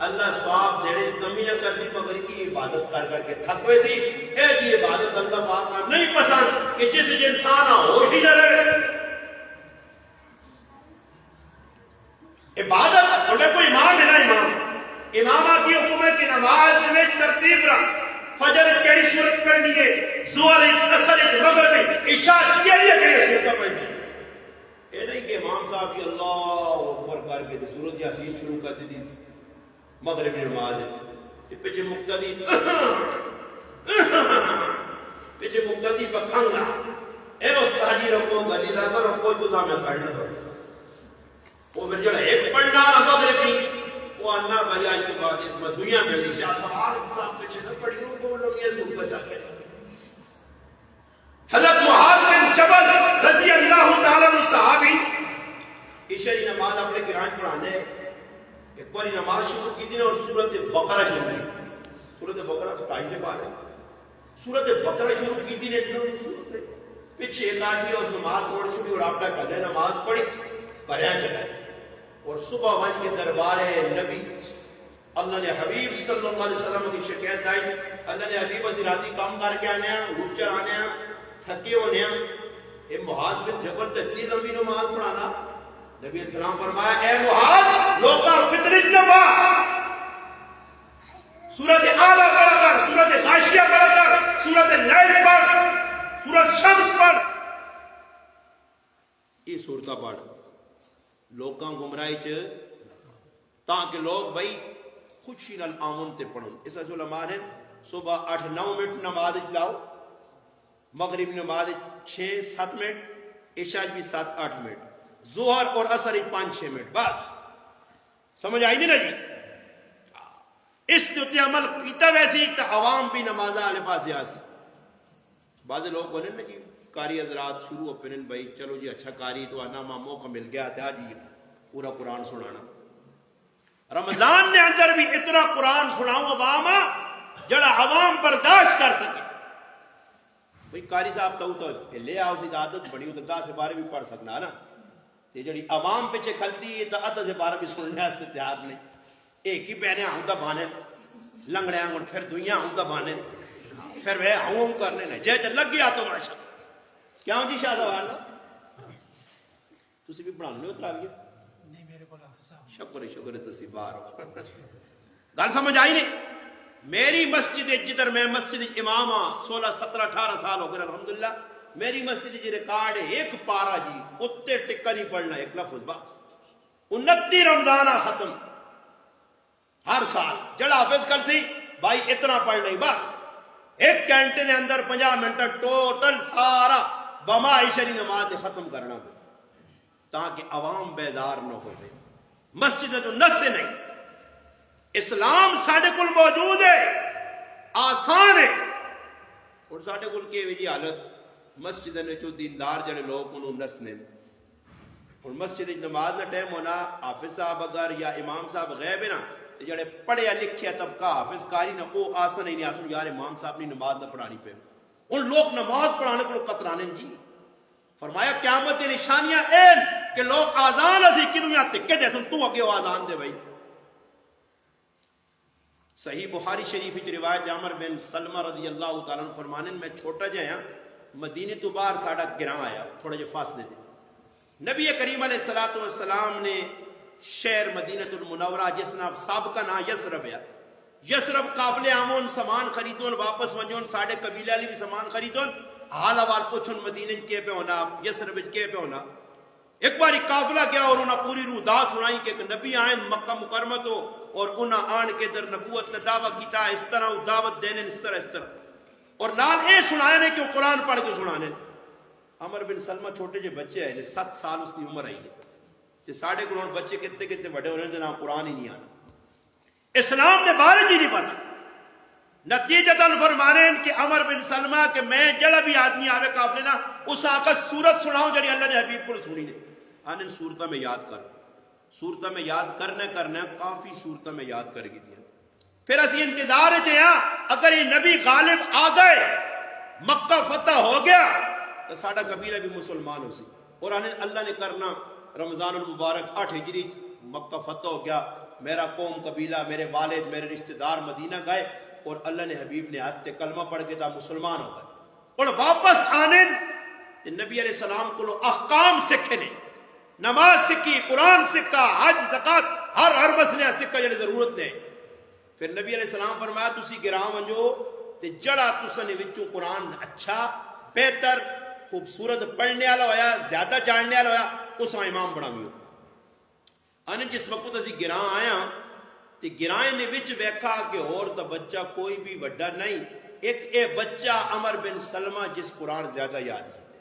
اللہ ثواب دینے کمی نہ کرتی مگر کی عبادت کر کے تھکوے سی. اے جی عبادت اللہ پاک کا نہیں پسند کہ جس انسان ہوش ہی نہ رہے. عبادت انہیں کوئی امام ہے نا امامہ کی حکم ہے کہ نماز میں ترتیب رکھ. فجر کیڑی صورت پڑھنی ہے ظہر عصر مغرب عشاء کیڑی صورت پڑھنی ہے. یہ نہیں کہ امام صاحب کی اللہ اکبر کر کے سورۃ یاسین شروع کر دی تھی مغرب کی نماز ہے پیچھے مقتدی بکھنگا اے استاد جی رکو گلی دا کر رکو تو دا میں پڑھنا پڑھنا وہ پھر جڑا ایک پڑھنا مغرب کی وہ انا بھائی آج کے بعد اس میں دنیا میں نہیں شاہ سوال صاحب پیچھے نہ پڑھی ہوں وہ لوگ یہ سنتا جا کے حضرت معاذ بن جبل رضی اللہ تعالیٰ عنہ صحابی عشاء کی نماز اپنے قرآن پڑھانے ایک باری نماز شروع کی تھی اور سورۃ بقرہ شروع کی. سورۃ بقرہ 2.5 سے 12 سورۃ بقرہ شروع کی تھی نے پیچھے ایک آدمی اس نماز پڑھ چھوڑی اور آپ کا قدر نماز پڑھی پڑھیا چلا اور صبح ون کے دربار نبی اللہ نے حبیب صلی اللہ علیہ وسلم کی شکایت آئی اللہ نے حبیب اسی راتی کام کر کے آنے اٹھ کر آنے تھکے ہونے اے معاذ بن جبل تے اتنی لمبی نماز پڑھانا. نبی السلام فرمایا اے معاذ لوکاں فطرت نہ با سورۃ اعلی پڑھ کر سورۃ غاشیہ پڑھ کر سورۃ لیل پڑھ سورۃ شمس پڑھ یہ سورتاں پڑھ لوکاں گمراہی چ تاکہ لوگ بھائی خوشی نال آمن تے پڑھن. اس علماء نے صبح 8-9 منٹ نماز لاؤ مغرب نماز 6-7 منٹ عشاء بھی 7-8 منٹ ظہر اور عصر 5-6 منٹ بس. سمجھ آئی نہیں نا جی. اس تے عمل کیتا ویسی تو عوام بھی نماز والے پاس آسی. بعض لوگ بولے نا جی قاری حضرات شروع ہو پھر بھائی چلو جی اچھا قاری تو آنا موقع مل گیا تھا جی پورا قرآن سنانا. رمضان نے اندر بھی اتنا قرآن سناؤ عوام جڑا عوام برداشت کر سکے. بھائی قاری صاحب تو لے آؤ دی عادت بڑی ہو تو 10 سے 12 بھی پڑھ سکنا نا. تے جڑی عوام پیچھے کھلتی ہے تو 10 سے 12 بھی سننے واسطے تیار نہیں. ایک ہی پہنے ہوں تو بانے لنگڑے ہوں پھر دنیا ہوں تو بانے پھر وہ ہوں کرنے نہیں جے لگ گیا تو ماشاء کیوں جی شاہ سوال تسی بھی پڑھانے ہو تراویح نہیں میرے کو شکر تسی باہر ہو گل سمجھ آئی نہیں. میری مسجد جدھر میں مسجد امام 16 17 18 سال ہو گئے الحمدللہ میری مسجد جی ریکارڈ ہے ایک پارا جی اتے ٹکا نہیں پڑھنا ایک لفظ بس 29 رمضان ختم ہر سال جڑا حافظ کرتی بھائی اتنا پڑھ نہیں بس ایک گھنٹے نے اندر 50 منٹ ٹوٹل سارا بما عشاء نماز ختم کرنا تاکہ عوام بیدار نہ ہو گئے. مسجد تو نس نہیں اسلام ساڈے کول موجود ہے آسان ہے اور ساڈے کول کی جی حالت مسجد نے جو دیندار جڑے لوگ انہوں نسنے اور مسجد نماز کا ٹائم ہونا حافظ صاحب اگر یا امام صاحب غیب ہے نا جڑے پڑھیا لکھیا طبقہ حافظ کاری نہ وہ آسن ہی نہیں آسن یار امام صاحب نے نماز نہ پڑھانی پہ ان لوگ نماز پڑھانے کو قطرانے جی. فرمایا قیامت کی نشانیاں این کہ لوگ آزان اسی کی دنیا تکے دے سن تو اگے آزان دے بھائی. صحیح بخاری شریف کی روایت عمر بن سلمہ رضی اللہ تعالیٰ عنہ فرمانے میں چھوٹا جایا مدینے تو باہر ساڑا گراں آیا تھوڑا جو فاصلے دے نبی کریم علیہ السلام نے شہر مدینہ المنورہ جس نام سابقہ نام یسرب ہے. یسرب قافلے آمون سامان خریدون واپس ونجون ساڑھے قبیلے والی بھی سامان خریدون حال وار پوچھن مدینہ کے پہ ہونا یسرب کے پہ ہونا. ایک باری قافلہ گیا اور انہاں پوری روح دا سنائی کہ نبی آئین مکہ مکرمہ تو اور انہاں آن کے در نبوت نے دعویٰ کیتا اس طرح دعوت دینے اس طرح اور نال اے سنایا نے کہ وہ قرآن پڑھ کے سنانے. عمر بن سلمہ چھوٹے جو بچے آئے 7 سال اس کی عمر آئی ہے تے ساڑھے قرآن بچے کتنے بڑے ہونے دے نام قرآن ہی نہیں آنا اسلام نے بارے جی نہیں پتا. نتیجتاً فرمانے کہ عمر بن سلمہ کہ میں جڑا بھی آدمی آوے قافلے نا اس آقا سورت سناؤں جڑی اللہ نے حبیب کو سنی نے آنے سورتہ میں یاد کر سورتہ میں یاد کرنے کافی سورتہ میں یاد کر گی دیا. پھر اسی انتظار چاہیاں اگر یہ نبی غالب آ گئے مکہ فتح ہو گیا تو ساڑھا قبیلہ بھی مسلمان ہو سی. اور آنے اللہ نے کرنا رمضان المبارک 8 ہجری مکہ فتح ہو گیا. میرا قوم قبیلہ میرے والد میرے رشتہ دار مدینہ گئے اور اللہ نے حبیب نے آیت کلمہ پڑھ کے تھا مسلمان ہو گئے. اور واپس آنے نبی علیہ السلام کو احکام سکھے نے نماز سکھی قرآن سکھا حج زکات ہر مسئلہ سکھا جڑی ضرورت نے. پھر نبی علیہ السلام فرمایا تسی گراں ونجو تے جڑا تساں نے وچوں قرآن اچھا بہتر خوبصورت پڑھنے والا ہویا زیادہ جاننے والا ہویا اس امام بناویو. انہیں جس وقت اسی گراں آیا تے گرائیں نے وچ ویکھا کہ اور تا بچہ کوئی بھی وڈا نہیں ایک اے بچہ عمر بن سلمہ جس قرآن زیادہ یاد کیتے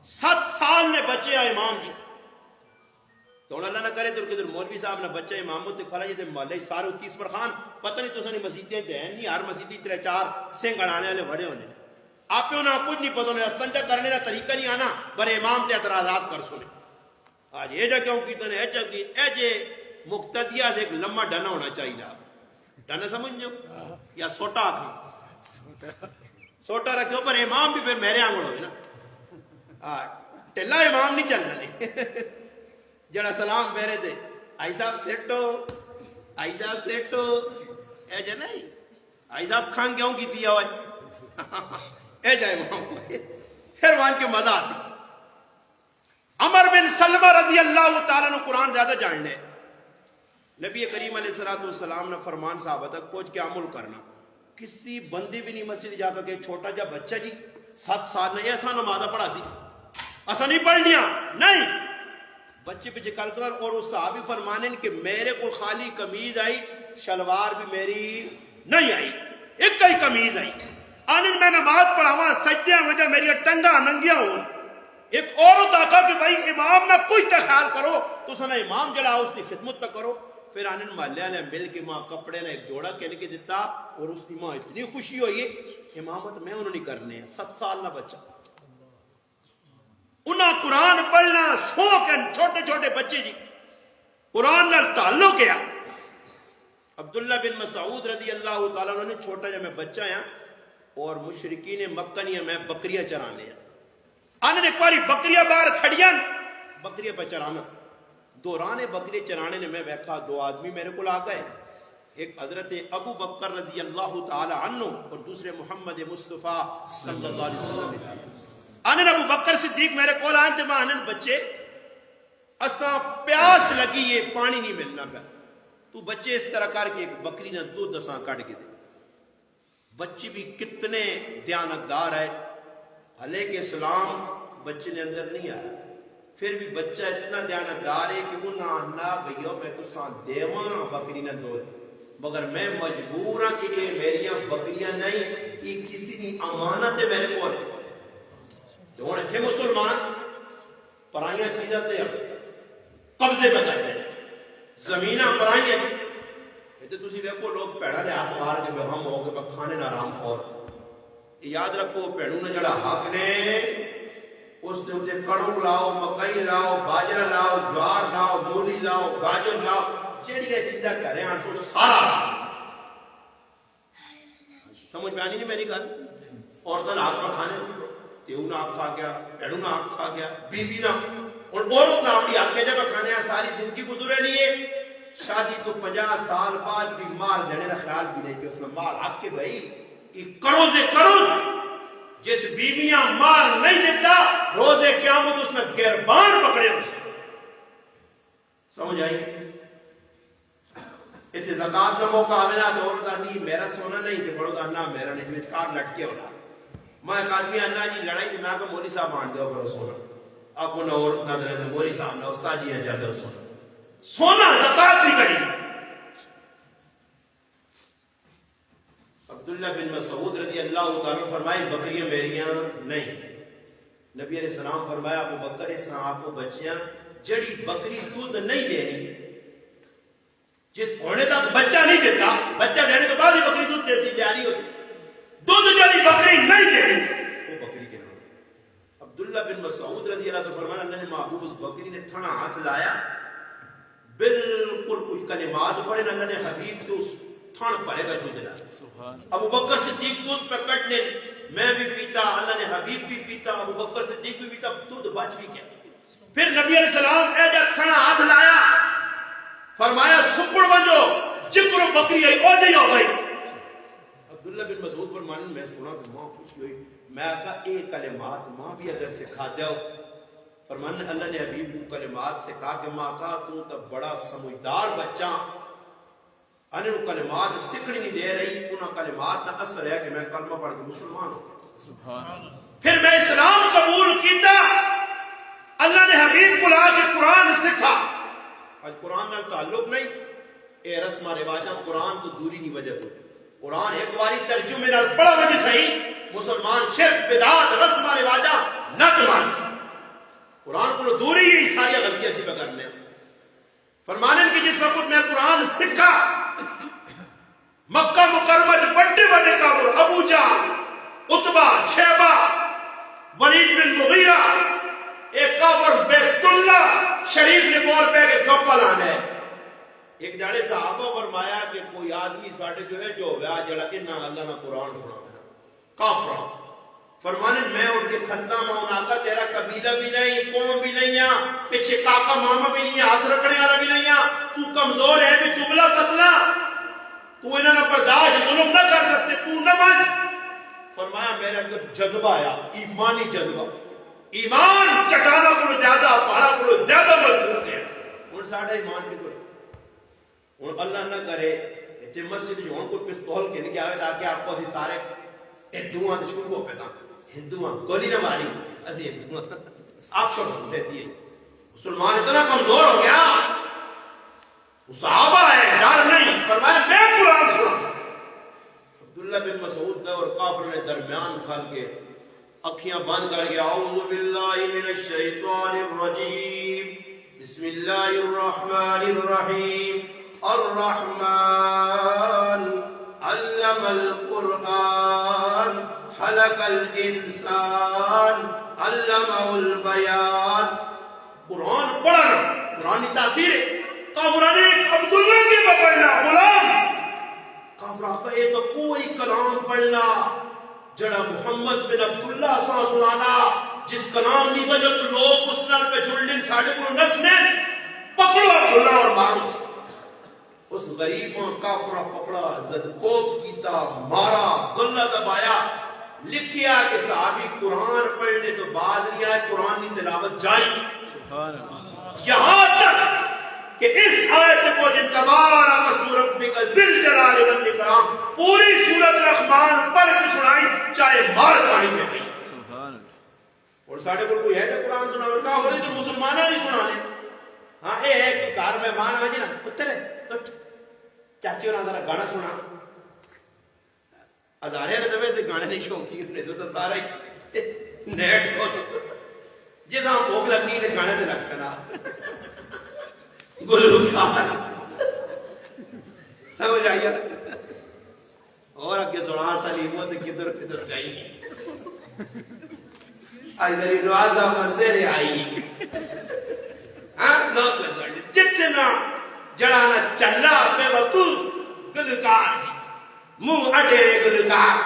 7 سال نے بچے امام جی. تو اللہ نہ کرے تو کدھر مولوی صاحب نے بچہ امام تے کھلا جی تے محلے سارے 30 پر خان پتہ نہیں تساں نے مسجدیں تے ہیں نہیں ہر مسجد 3-4 سنگ اڑانے والے بڑے ہونے آپ پہ انہاں کچھ نہیں پتہ نہیں استنجا کرنے کا طریقہ نہیں آنا بر امام تے اعتراضات کر سنے آج یہ جا کیوں کیتا نے اے جے مقتدیہ سے ایک لمبا ڈنا ہونا چاہیے. ڈنا سمجھ جو یا سوٹا آکھاں سوٹا رکھو پر امام بھی پھر میرے آنگڑ ہوئے نا ٹیلا امام نہیں چلنا نہیں جڑا سلام میرے دے آئی صاحب سیٹو اے جا نہیں آئی صاحب کھان کیوں کی دیا ہوئے اے جا امام پھر وہاں کے مزہ آسی. عمر بن سلمہ رضی اللہ تعالیٰ نے قرآن زیادہ جاننے نبی کریم علیہ السلام نے فرمان صحابہ تک پہنچ کے عمل کرنا کسی بندی بھی نہیں مسجد جا کر چھوٹا جا بچہ جی 7 سال نے ایسا نمازہ پڑھا سی ایسا نہیں پڑھ لیا نہیں بچے پہ چکل کر اور اس صحابی فرمانے کہ میرے کو خالی قمیض آئی شلوار بھی میری نہیں آئی ایک ہی قمیض آئی آنے میں نماز پڑھاواں سجدے وجہ میری ٹنگا ننگیا ہوں ایک عورت آکھا کہ بھائی امام میں کوئی خیال کرو تو سنا امام جڑا اس کی خدمت تک کرو. پھر آنے محلے نے مل کے ماں کپڑے نے ایک جوڑا کہنے کے دیتا اور اس کی ماں اتنی خوشی ہوئی امامت میں انہوں نے کرنے 7 سال نہ بچہ انہاں قرآن پڑھنا شوق ہے چھوٹے چھوٹے بچے جی قرآن نال تعلق گیا. عبداللہ بن مسعود رضی اللہ تعالیٰ نے چھوٹا جب میں بچہ آیا اور مشرکین مکہ نہیں میں بکریاں چرانے ہیں آنے ایک باری بکریاں باہر کھڑیاں بکریاں پہ چرانا دوران بکری چرانے نے میں بیٹھا 2 آدمی میرے کو آ گئے ایک حضرت ابو بکر رضی اللہ تعالی عنہ اور دوسرے محمد مصطفیٰ صلی اللہ علیہ وسلم. آنے ابو بکر صدیق میرے کو آئے تھے میں آنے بچے اساں پیاس لگی یہ پانی نہیں ملنا پہ تو بچے اس طرح کر کے ایک بکری نے دودھ اساں کٹ کے دے بچے بھی کتنے دیانتدار ہے علیہ السلام بچے نے اندر نہیں آیا پھر بھی بچہ اتنا دیانتدار ہے کہ انہاں نہ بھئیو میں تو ساں دیواں بکری نہ دو مگر میں مجبور ہاں کہ یہ میریاں بکریاں نہیں یہ کسی نے امانت ہے میرے کو دون اچھے مسلمان پرائیاں چیزیں تے قبضے میں کرتے ہیں زمینہ پرائیاں تو تسی ویکھو لوگ پیڑا دے ہاتھ مار کے ہم ہو کے کھانے نہ آرام خور یاد رکھو پیڑوں نے جڑا حق نے اس نے اسے کڑو لاؤ مکئی لاؤ باجرہ لاؤ جوار لاؤ مولی لاؤ گاجر لاؤ جڑی چیزاں کرے ہیں سو سارا سمجھ میں آنی نہیں میری گل عورتیں ہاتھ میں کھانے تیو نہ آگ کھا گیا پیڑوں نہ آگ کھا گیا بی بی نہ اور عورت نہ اپنی آگ کے جب کھانے ہیں ساری زندگی گزرے لیے شادی تو 50 سال بعد بھی مار دینے کا خیال بھی نہیں کہ اس میں مار آگ کے بھائی کروز جس بیویاں مار نہیں دیتا روزے قیامت اس میں گربان پکڑے اس سمجھ آئی اتنے زکات کا موقع آئے نا تو عورت آنی میرا سونا نہیں کہ بڑوں کا نہ میرا نہیں وچکار لٹکے ہونا میں ایک آدمی آنا جی لڑائی تو میں آگا مولی صاحب مان دیا کرو سونا آپ کو نہ عورت نہ دلے مولی صاحب نہ استاد جی ہیں جاتے سونا سونا زکات نہیں کری. عبداللہ بن مسعود رضی اللہ تعالیٰ فرمائے بکریاں میریاں نہیں. نبی علیہ السلام فرمایا ابو بکر اس طرح آپ کو بچیاں جڑی بکری دودھ نہیں دے رہی جس ہونے تک بچہ نہیں دیتا بچہ دینے کے بعد ہی بکری دودھ دیتی پیاری ہوتی دودھ جڑی بکری نہیں دے رہی وہ بکری کے نام. عبداللہ بن مسعود رضی اللہ تعالیٰ فرمایا اللہ نے محبوب اس بکری نے تھنا ہاتھ لایا بالکل کچھ کلمات پڑھے اللہ نے حبیب تو اس تھن پڑے گا دودھ لا. ابو بکر صدیق دودھ پہ کٹنے میں بھی پیتا اللہ نے حبیب بھی پیتا ابو بکر صدیق بھی پیتا دودھ بچ بھی گیا. پھر نبی علیہ السلام اے جا تھنا ہاتھ لایا فرمایا سپڑ بنجو جکر بکری آئی او جی ہو گئی. عبداللہ بن مسعود فرمانے میں سنا تو ماں خوشی ہوئی میں کہا اے کلمات ماں بھی اگر سکھا دیا فرمانے اللہ نے حبیب کو کلمات سکھا کہ ماں کہا تو تب بڑا سمجھدار بچہ انہیں وہ کلمات سکھنی نہیں دے رہی انہاں کلمات نہ اثر ہے کہ میں کلمہ پڑھ کے مسلمان ہوں. پھر میں اسلام قبول کیتا اللہ نے حبیب کو لا کے قرآن سکھا. آج قرآن نال تعلق نہیں اے رسمہ رواجاں قرآن تو دوری نہیں وجہ تو قرآن ایک باری ترجمے نال بڑا وجہ صحیح مسلمان شرک بدعات رسمہ رواجاں نہ کمان سی قرآن کو دوری ہی ساری غلطیاں سی کرنے. فرمانے کی جس وقت میں قرآن سکھا مکہ مکرمہ جو بڑے بڑے کافر ابو جہل عتبہ شیبہ ولید بن مغیرہ ایک کافر بیت اللہ شریف نے بول پہ کہ کپل آنا ہے. ایک جاڑے صحابہ فرمایا کہ کوئی آدمی ساڑھے جو ہے جو ہویا جڑا انہا اللہ نہ قرآن سنا کافرہ. فرمانے میں اٹھ کے کھلتا ماؤن آقا تیرا قبیلہ بھی نہیں قوم بھی نہیں ہے پیچھے کاکا ماما بھی نہیں ہے ہاتھ رکھنے والا بھی نہیں ہے تو کمزور ہے بھی دبلا پتلا تو انہوں نے برداشت ظلم نہ کر سکتے تو نہ مان. فرمایا میرے اندر جذبہ آیا ایمانی جذبہ ایمان چٹانا کو زیادہ پہاڑا کو زیادہ مضبوط ہے. ان ساڑھا ایمان کی کوئی ان اللہ نہ کرے اتنے مسجد جو ان کو پستول کے لئے آئے تاکہ آپ کو اسی سارے ہندوان تو چھوڑ کو پیدا ہندوان گولی نہ ماری اسی ہندوان آپ شخص سمجھتی ہے مسلمان اتنا کمزور ہو گیا صحابہ ہے ڈر نہیں فرمایا میں قرآن سنا. عبداللہ بن مسعود کا اور کافر نے درمیان کھال کے اکھیاں بند کر گیا اعوذ باللہ من الشیطان الرجیم بسم اللہ الرحمن الرحیم الرحمن علم القرآن خلق الانسان علمہ البیان. قرآن پڑھنا قرآنی تاثیر ہے. کافران ایک عبداللہ کے پڑھنا غلام کافران کا ایک کوئی کلام پڑھنا جڑا محمد بن عبداللہ صلی اللہ علیہ وسلم جس کلام نہیں بجا تو لوگ اس نال پہ جڑنے ساڑھے کو نسنے پکڑو عبداللہ اور مارو اس غریبوں کافرہ پکڑا زدکوب کیتا مارا گلہ دبایا. لکھیا کہ صحابی قرآن پڑھنے تو بعد نہیں آئے قرآن کی تلاوت جاری یہاں تک کہ اس آیت کو جن تبارک اسم ربک ذل جلال والاکرام پوری سورۃ رحمان پڑھ کے سنائی چاہے مار کھانی پہ گئی. اور ساڑھے کوئی ہے کہ قرآن سنا کا ہو رہے تو مسلمانہ نہیں سنانے. ہاں اے ہے کہ کار میں مان آجی نا اتر ہے چاچی ہونا ذرا گانا سنا ادارے نے دبے سے گانے نہیں شوقی انہیں تو سارا ہی نیٹ کو جیسا ہم بھوک لگی تھے گانے دے لگ کرا گلوکار سمجھ آئیے اور اگے سڑا سلیموں تے کدھر کدھر گئی آج ذری نوازہ منظر آئی ہاں نو کر جتنا جڑانا چلا بے وقوف گلوکار منہ اڈیرے گلوکار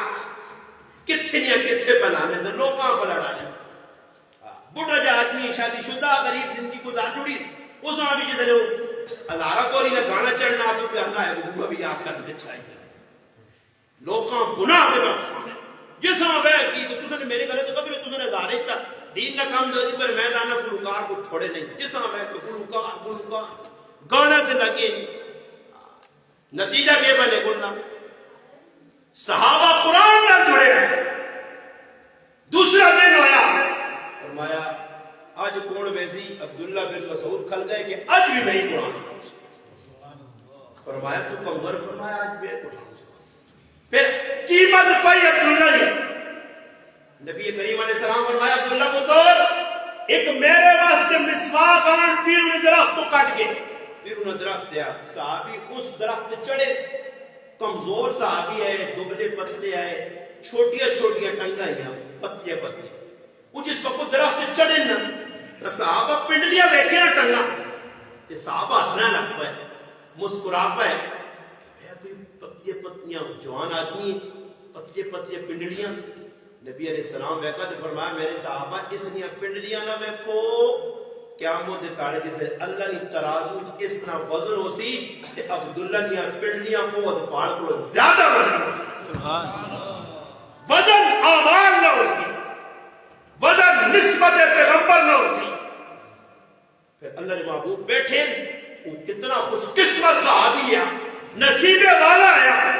کتنی کتنے بنانے دے لوگاں کو لڑانے بڑھا جا آدمی شادی شدہ غریب زندگی گزار جڑی اس میں بھی جدھے ہزارہ کوری نے گانا چڑھنا تو پیارنا ہے وہ بھی یاد کرنے چاہیے. لوگاں گناہ دے مقصد جس میں بے کی تو تُسے نے میرے گھرے تو کبھی تُسے نے ہزارے تھا دین نہ کام دے پر میدانہ گلوکار کو چھوڑے نہیں جس میں بے تو گلوکار گانا دے لگے نتیجہ کے بنے گلنا صحابہ قرآن نہ جڑے ہیں. دوسرا دن ہویا فرمایا آج کون ویسی عبداللہ بن مسعود کھل گئے کہ آج بھی میں ہی قرآن سنا. فرمایا تو کمزور. فرمایا آج میں قرآن سنا. پھر قیمت پائی عبداللہ نے. نبی کریم علیہ السلام فرمایا عبداللہ پتر ایک میرے واسطے مسواک آن پیروں نے درخت تو کٹ گئے. پیروں نے درخت دیا. صحابی اس درخت چڑھے. کمزور صحابی ہے, دبلے پتلے آئے, چھوٹیاں چھوٹیاں ٹنگائیاں, پتلے پتلے. وہ جس کو درخت چڑھے نا تو صحابہ پنڈلیاں ویکھے نا ٹنگا تے صحابہ ہسنا لگ پائے, مسکرا پائے کہ کوئی پتلے پتلیاں جوان آدمی پتلے پتلے پنڈلیاں. نبی علیہ السلام ویکھا تے فرمایا میرے صحابہ اس لیے پنڈلیاں نہ ویکھو قیامت دے تاڑے جسے اللہ نے ترازو اس طرح وزن ہو سی تے عبداللہ نے پنڈلیاں بہت پاڑ کو زیادہ وزن ہو سی. سبحان وزن آمال نہ ہو سی, وزن نسبت پیغمبر نہ ہو سی. پھر اللہ نے محبوب بیٹھے وہ کتنا خوش قسمت صحابی ہے, نصیب والا ہے.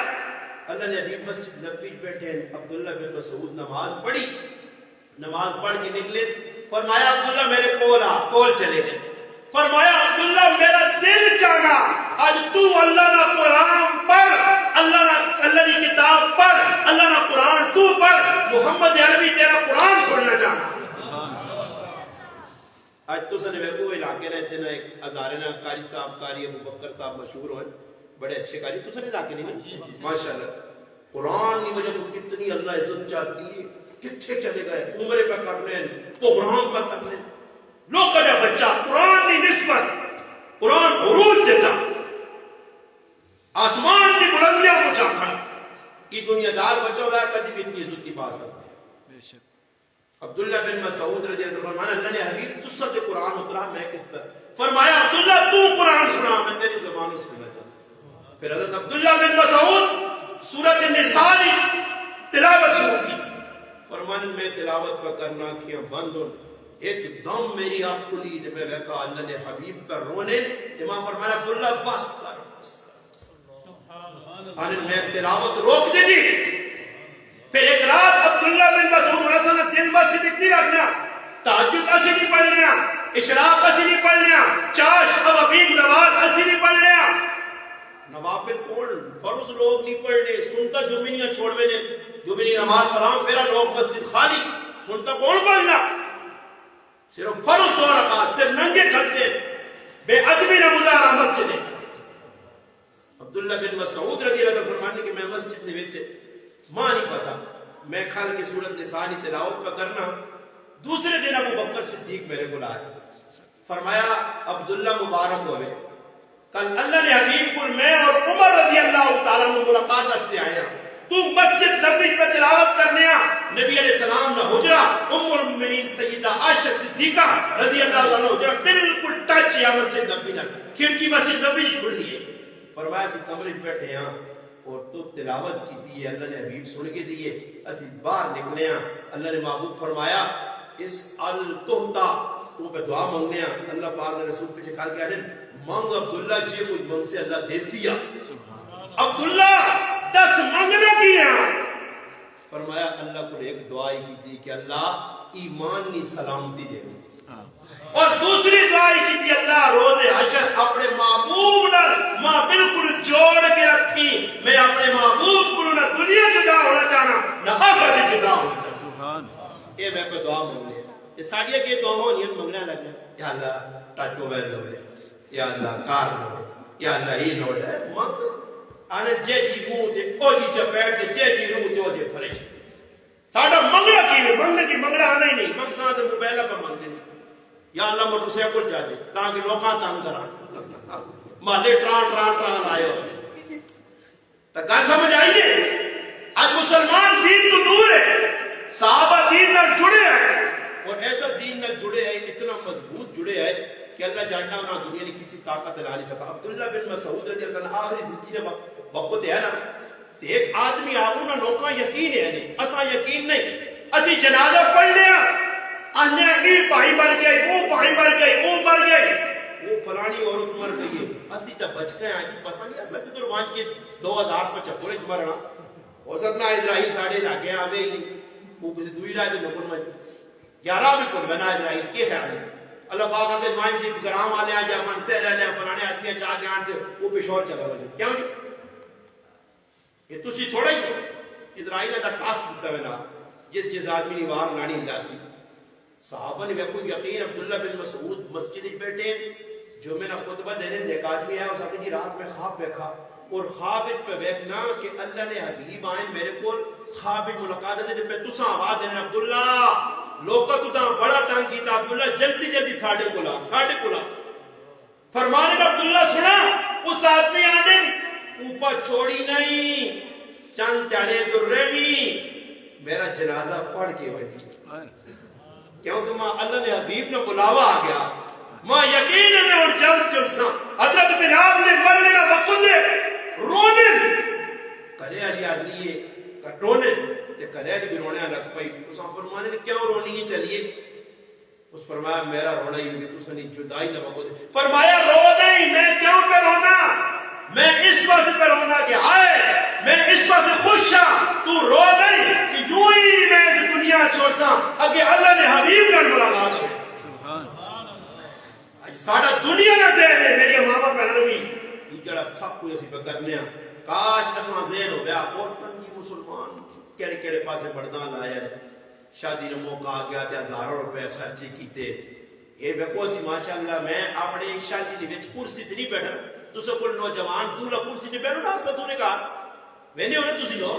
اللہ نے ابھی مسجد نبی بیٹھے عبداللہ بن مسعود نماز پڑھی. نماز پڑھ کے نکلے. فرمایا عبداللہ میرے کول آ. کول چلے گئے. فرمایا عبداللہ میرا دل چاہا آج تو اللہ نہ قرآن پڑھ, اللہ کی کتاب پڑھ, اللہ نہ قرآن تو پڑھ, محمد عربی تیرا قرآن سننا چاہتا. آج تو سنے وہ علاقے رہتے نا ایک ہزارے نا قاری صاحب, قاری ابو بکر صاحب مشہور ہوئے, بڑے اچھے قاری. تو سنے علاقے نہیں ماشاءاللہ قرآن کی وجہ تو کتنی اللہ عزت چاہتی ہے. کتنے چلے گئے عمرے پہ کرنے, پروگرام پہ کرنے. لوگ کا بچہ قرآن کی نسبت قرآن عروج دیتا, آسمان کی بلندیاں کو چاہتا. یہ دنیا دار بچوں کا کبھی بھی اتنی عزت کی بات سکتے ہیں. عبداللہ بن مسعود رضی اللہ عنہ فرمایا اللہ نے حبیب تجھ سے قرآن اترا میں کس طرح. فرمایا عبداللہ تو قرآن سنا میں تیری زبان سننا چاہتا. پھر حضرت عبداللہ بن مسعود سورۃ النساء تلاوت شروع کی. فرمان میں تلاوت پر کرنا کیا بند ہو. ایک دم میری آنکھ کھلی جب میں دیکھا اللہ نے حبیب پر رونے. امام فرمایا عبداللہ بس کر بس کر. میں تلاوت روک دی تھی. پھر ایک رات عبداللہ بن مسعود رسول دن مسجد اتنی رکھنا, تہجد اسی نہیں پڑھنے, اشراق اسی نہیں پڑھنے, چاش اوابین زوال اسی نہیں پڑھنے, نوافل کون فرض لوگ نہیں پڑھنے, سنتا جمعیاں چھوڑ نے جمعی نماز سلام پھیرا لوگ مسجد خالی, سنتا کون پڑھنا, صرف فرض 2 رکعت صرف ننگے کھڑتے بے ادبی نہ گزارا مسجد. عبداللہ بن مسعود رضی اللہ عنہ فرمانے کہ میں مسجد نے وچ ماں نہیں پتا میں کھل کے سورۃ نساء کی تلاوت پہ کرنا. دوسرے دن ابو بکر صدیق میرے کو لائے. فرمایا عبداللہ مبارک ہوئے, کل اللہ نے حبیب کو میں اور عمر رضی اللہ تعالیٰ عنہ ملاقات کرتے آیا. تو مسجد نبی پہ تلاوت کرنے آ. نبی علیہ السلام نہ حجرہ ام المؤمنین سیدہ عائشہ صدیقہ رضی اللہ عنہ حجرہ بالکل ٹچ یا مسجد نبی نہ, کھڑکی مسجد نبی کھلی ہے. فرمایا اسی کمرے پہ بیٹھے ہاں اور تو تلاوت کی دی ہے, اللہ نے حبیب سن کے دیے, اسی باہر نکلے ہاں. اللہ نے محبوب فرمایا اس التحتا تو پہ دعا مانگنے ہاں. اللہ پاک نے رسول پیچھے کھال کے آنے مانگ عبداللہ جی کچھ مانگ سے اللہ دیسیا. عبداللہ 10 مانگنے کی ہیں. فرمایا اللہ کو ایک دعائی کی دی کہ اللہ ایمان نی سلامتی دے دی, اور دوسری دعائی کی تھی اللہ روز حشر اپنے محبوب نہ ماں بالکل جوڑ کے رکھی. میں اپنے محبوب کو نہ دنیا جدا ہونا چاہنا نہ آخرت جدا ہونا چاہنا. سبحان اے میں کو دعا مانگنے یہ ساڑیہ کے دعا ہونی ہیں مانگنے لگنے. یا اللہ ٹچ موبائل دو لے, یا اللہ کار دو لے, یا اللہ ہی نوڑ ہے مانگ آنے جے جی منہ دے او جی چپیٹ دے جے جی روح دے او جے فرشت. ساڑھا منگلہ کی نہیں منگلہ کی منگلہ آنا ہی نہیں. مقصد ہے موبائلہ پر مانگنے نہیں. یا اللہ موٹر سائیکل چاہ دے تاکہ لوکاں تنگ کرا مالے ٹران آئے ہوتے. تو گھر سمجھ آئیے آج مسلمان دین تو دور ہے, صحابہ دین نہ جڑے ہیں, اور ایسا دین نہ جڑے ہیں اتنا مضبوط جڑے ہیں کہ اللہ جاننا انہاں دنیا نے کسی طاقت لا نہیں سکا. عبداللہ بن مسعود رضی اللہ عنہ آخری زندگی نے وقت ہے نا, ایک آدمی آؤں نا لوکاں یقین ہے نہیں, اسا یقین نہیں. اسی جنازہ پڑھ لیا آنے ای بھائی مر گئے, وہ بھائی مر گئے, وہ مر گئے. وہ فلانی عورت مر گئی ہے اسی تا بچ گئے ہیں پتہ نہیں ایسا کدھر وہاں کے 2075 مرنا ہو سکنا اسرائیل ساڑھے لاکھیں آوے ہی نہیں وہ کسی دوئی رائے تو نکل مجھے 11 بھی کل بنا اسرائیل کے خیال ہے اللہ پاک آتے جوائن جی گرام آلے ہیں جرمن سے رہ لے فلانے آدمی چاہ کے آنتے وہ پیشور چلا بجے کیا ہو جی یہ تسی تھوڑا ہی اسرائیل نے دا ٹاسک دیتا ہے نا جس آدمی نے وار لانی اللہ سی صحابہ نے میں کوئی یقین عبداللہ بن مسعود مسجد بیٹھے جو میں نے خطبہ دینے دیکھ آدمی ہے اس آدمی رات میں خواب دیکھا اور خواب پہ دیکھنا کہ اللہ نے حبیب آئیں میرے کو خواب ملاقات دے پہ تسا آواز دینا عبداللہ لوکا تو تا بڑا تنگ کیتا عبداللہ جلدی جلدی ساڑھے کلا فرمانے کا عبداللہ سنا اس آدمی آنے کوفہ چھوڑی نہیں چند تیڑے در رہی میرا جنازہ پڑھ کے وجی کیونکہ ماں اللہ نے حبیب نے بلاوا آ گیا ماں یقین میں اور جلسا حضرت بلال نے مرنے کا وقت دے رونے کرے علی آدمی یہ رونے تے کرے علی بھی رونے لگ پئی اس فرمانے نے کیوں رونی ہے چلیے اس فرمایا میرا رونا ہی نہیں تو سنی جدائی نہ وقت دے فرمایا رو نہیں میں کیوں پہ رونا میں اس وقت پہ رونا کہ آئے میں اس وقت خوش ہاں تو رو نہیں کہ یوں ہی میں اس دنیا چھوڑتا اگے اللہ نے حبیب نال ملاقات ہوئی ساڑھا دنیا نہ ذہن ہے میری ماما پہنے بھی یہ جڑا سب کوئی اسی پہ کرنے ہیں کاش اساں ذہن ہو گیا اور پنجی مسلمان کیڑے کیڑے پاسے بردان لایا شادی نے موقع آ گیا تے ہزاروں روپے خرچے کیتے یہ بیکو سی ماشاءاللہ میں اپنے شادی نے وچ کرسی تے نہیں بیٹھا تسے کوئی نوجوان دولا کرسی تے بیٹھو نا سسو نے کہا میں نے انہیں تسی لو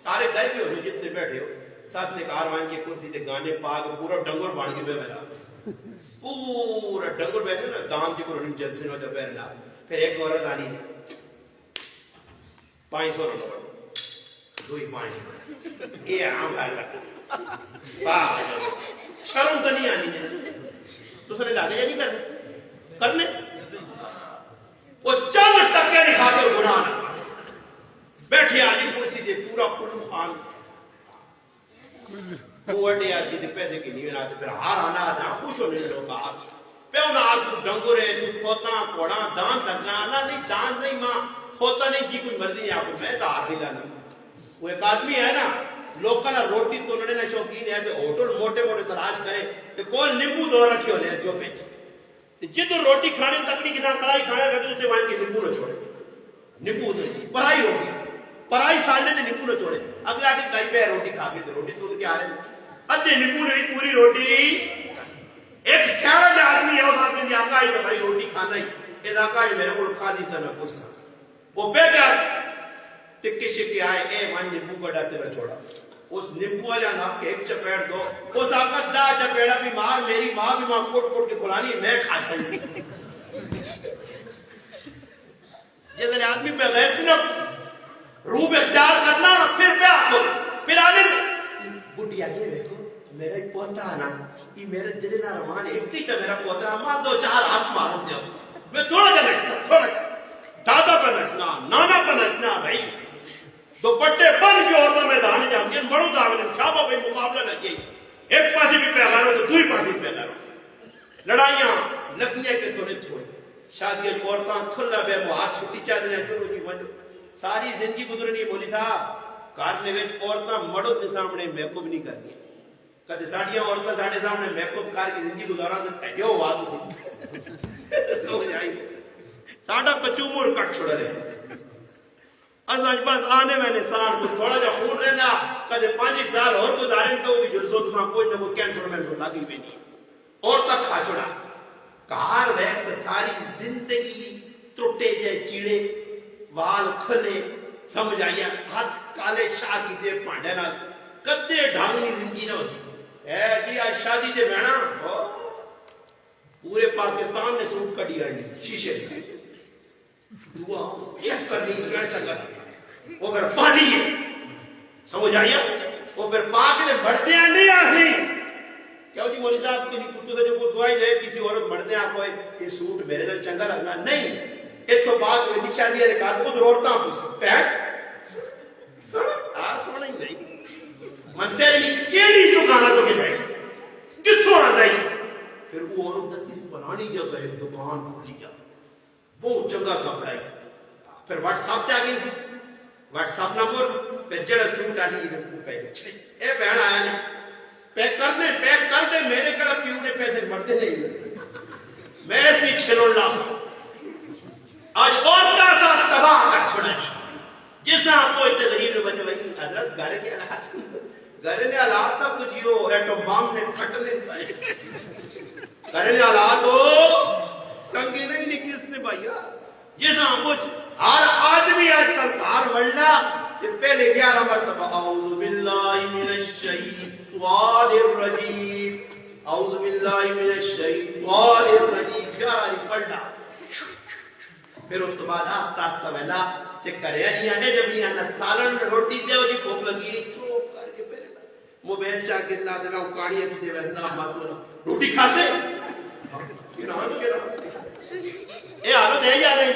سارے گھر پہ ہو جتنے بیٹھے ہو ساس نے کاروان کی کرسی تے گانے پاک پورا ڈنگر بان کے بیٹھا پورا ڈنگر بیٹھے نا دام جی کو رنگ جلسے نو جب بیٹھنا پھر ایک عورت آنی تھی 500 روپے دوئی 500 یہ عام ہے شرم تو نہیں آنی ہے تو سنے لاگے یا نہیں کرنے وہ چند ٹکے نہیں کھاتے گناہ نہ بیٹھے آنی کرسی دے پورا کلو خان وہ وڈے آجی دے پیسے کی نہیں آتے پھر ہار آنا آتا خوش ہونے لوگا پیو نا آج تو ڈنگو رہے تو کھوتا کوڑا دان تکنا آنا نہیں دان نہیں ماں کھوتا نہیں جی کوئی مرضی نہیں آپ کو میں دار نہیں لانا وہ ایک آدمی ہے نا لوگ کا نا روٹی تولنے نا شوقین ہے تو ہوٹل موٹے موٹے تلاش کرے تو کون نیمبو دو رکھے ہونے جو پیچ جدو روٹی کھانے تکنی کی نام کڑائی کھانے رکھے تو وہاں کے نیمبو نہ چھوڑے نیمبو دو پرائی ہو گیا پرائی سالنے تے نیمبو نہ چھوڑے اگلا آگے کئی پہ روٹی کھا کے تو روٹی تو کیا رہے ادھے نیمبو نہیں پوری روٹی ایک سیاوٹ آدمی ہے اس آدمی نے آقا ہی کہ بھائی روٹی کھانا ہی اس آقا ہی میرے کو کھا دی تھا میں پوچھا وہ بے گیا تکی شکی آئے اے ماں نیمبو بڑا تیرا چھوڑا اس نیمبو والے آپ کے ایک چپیڑ دو اس آقا دا چپیڑا بھی مار میری ماں بھی ماں کوٹ کوٹ کے کھلانی میں کھا سکتی یہ ذرا آدمی پہ غیر تھی نا روح اختیار کرنا پھر پہ آکو پھر آنے بڑھیا یہ دیکھو میرا ایک پوتا ہے نا کہ میرے دل نہ رمان ایک ہی تھا میرا پوتا ماں 2-4 ہاتھ ماروں دیا میں تھوڑا جا نچتا تھوڑا جا دادا پہ نچنا نانا پہ نچنا بھائی دوپٹے بن کے عورتوں میدان جام گے مڑو داغنے شابہ بھائی مقابلہ لگ گئی ایک پاسی بھی پیغاروں تو دوئی پاسی بھی پیغاروں لڑائیاں لگنیاں کے تو نے چھوڑے شادی عورتاں کھلا بے وہ ہاتھ چھوٹی چاہتے ہیں چلو جی وجہ ساری زندگی گزرنی بولی صاحب کارنے میں عورتاں مڑو کے سامنے میک اپ نہیں کرنی کہتے ساڑیاں عورتاں ساڑھے سامنے میک اپ کار کی زندگی گزارا تو جو بات سی ہو جائیں ساڑھا پچو مور کٹ چھوڑا رہے ازاج بس آنے میں نسان کو تھوڑا جا خون رہنا کہتے 5 سال اور گزاریں تو بھی جلسو تو ساں کوئی نہ کوئی کینسر میں لگی بھی نہیں اور تک کھا چھوڑا کار وقت ساری زندگی ترٹے جائے چیڑے وال کھلے سمجھ آئیا ہاتھ کالے شاہ کی دے پانڈے نہ کدے ڈھانگنی زندگی نہ ہوسی اے جی آج شادی دے بینا پورے پاکستان نے سوٹ کڑی آنی شیشے دے دعا چیک کرنی کیسا کرنی وہ پھر پانی ہے سمجھ آئیا وہ پھر پاک نے بڑھتے ہیں نہیں آخری کیا جی مولی صاحب کسی کتو سے جو کوئی دعائی دے کسی عورت بڑھتے ہیں کوئی یہ سوٹ میرے لئے چنگا لگنا نہیں ایک تو بات میں شادی ہے رکھا تو ادھر عورتاں پوچھ پینٹ سونا ہی نہیں من سے نہیں کیڑی تو کھانا تو کہ نہیں کتھو آنا ہی پھر وہ عورت دستی فلانی فلانی جگہ ایک دکان کھولی ہے بہت چنگا کپڑا ہے پھر واٹس ایپ تے آ گئی سی واٹس ایپ نمبر پھر جڑا سوٹ آ گئی پیک چھڑی اے بہن آیا نہیں پیک کر دے میرے کڑا پیو نے پیسے مرتے نہیں میں اس کی چھلون لا سکتا آج عورتہ سا تباہ کر چھوڑا ہے جس آپ کو اتنے غریب نے بچے بھائی حضرت گھر کے حالات گھر نے حالات نہ کچھ ہو ایٹم بام نے پھٹ لیتا ہے گھر نے حالات ہو کنگی نہیں کس نے بھائیا جس آپ کو ہر آدمی آج کل کار بڑھنا کہ پہلے 11 مرتبہ اعوذ باللہ من الشیطان الرجیم اعوذ باللہ من الشیطان الرجیم 11 پڑھنا پھر اس کے بعد آستہ آستہ ویلا تے کرے آنے جب نہیں آنا سالن روٹی دے ہو جی بھوک لگی نہیں چوپ کر کے پہلے موبائل چاہ کے اللہ دے میں کانیاں کی دے ویدنا ماتو روٹی کھا سے اے حالت ہے یا نہیں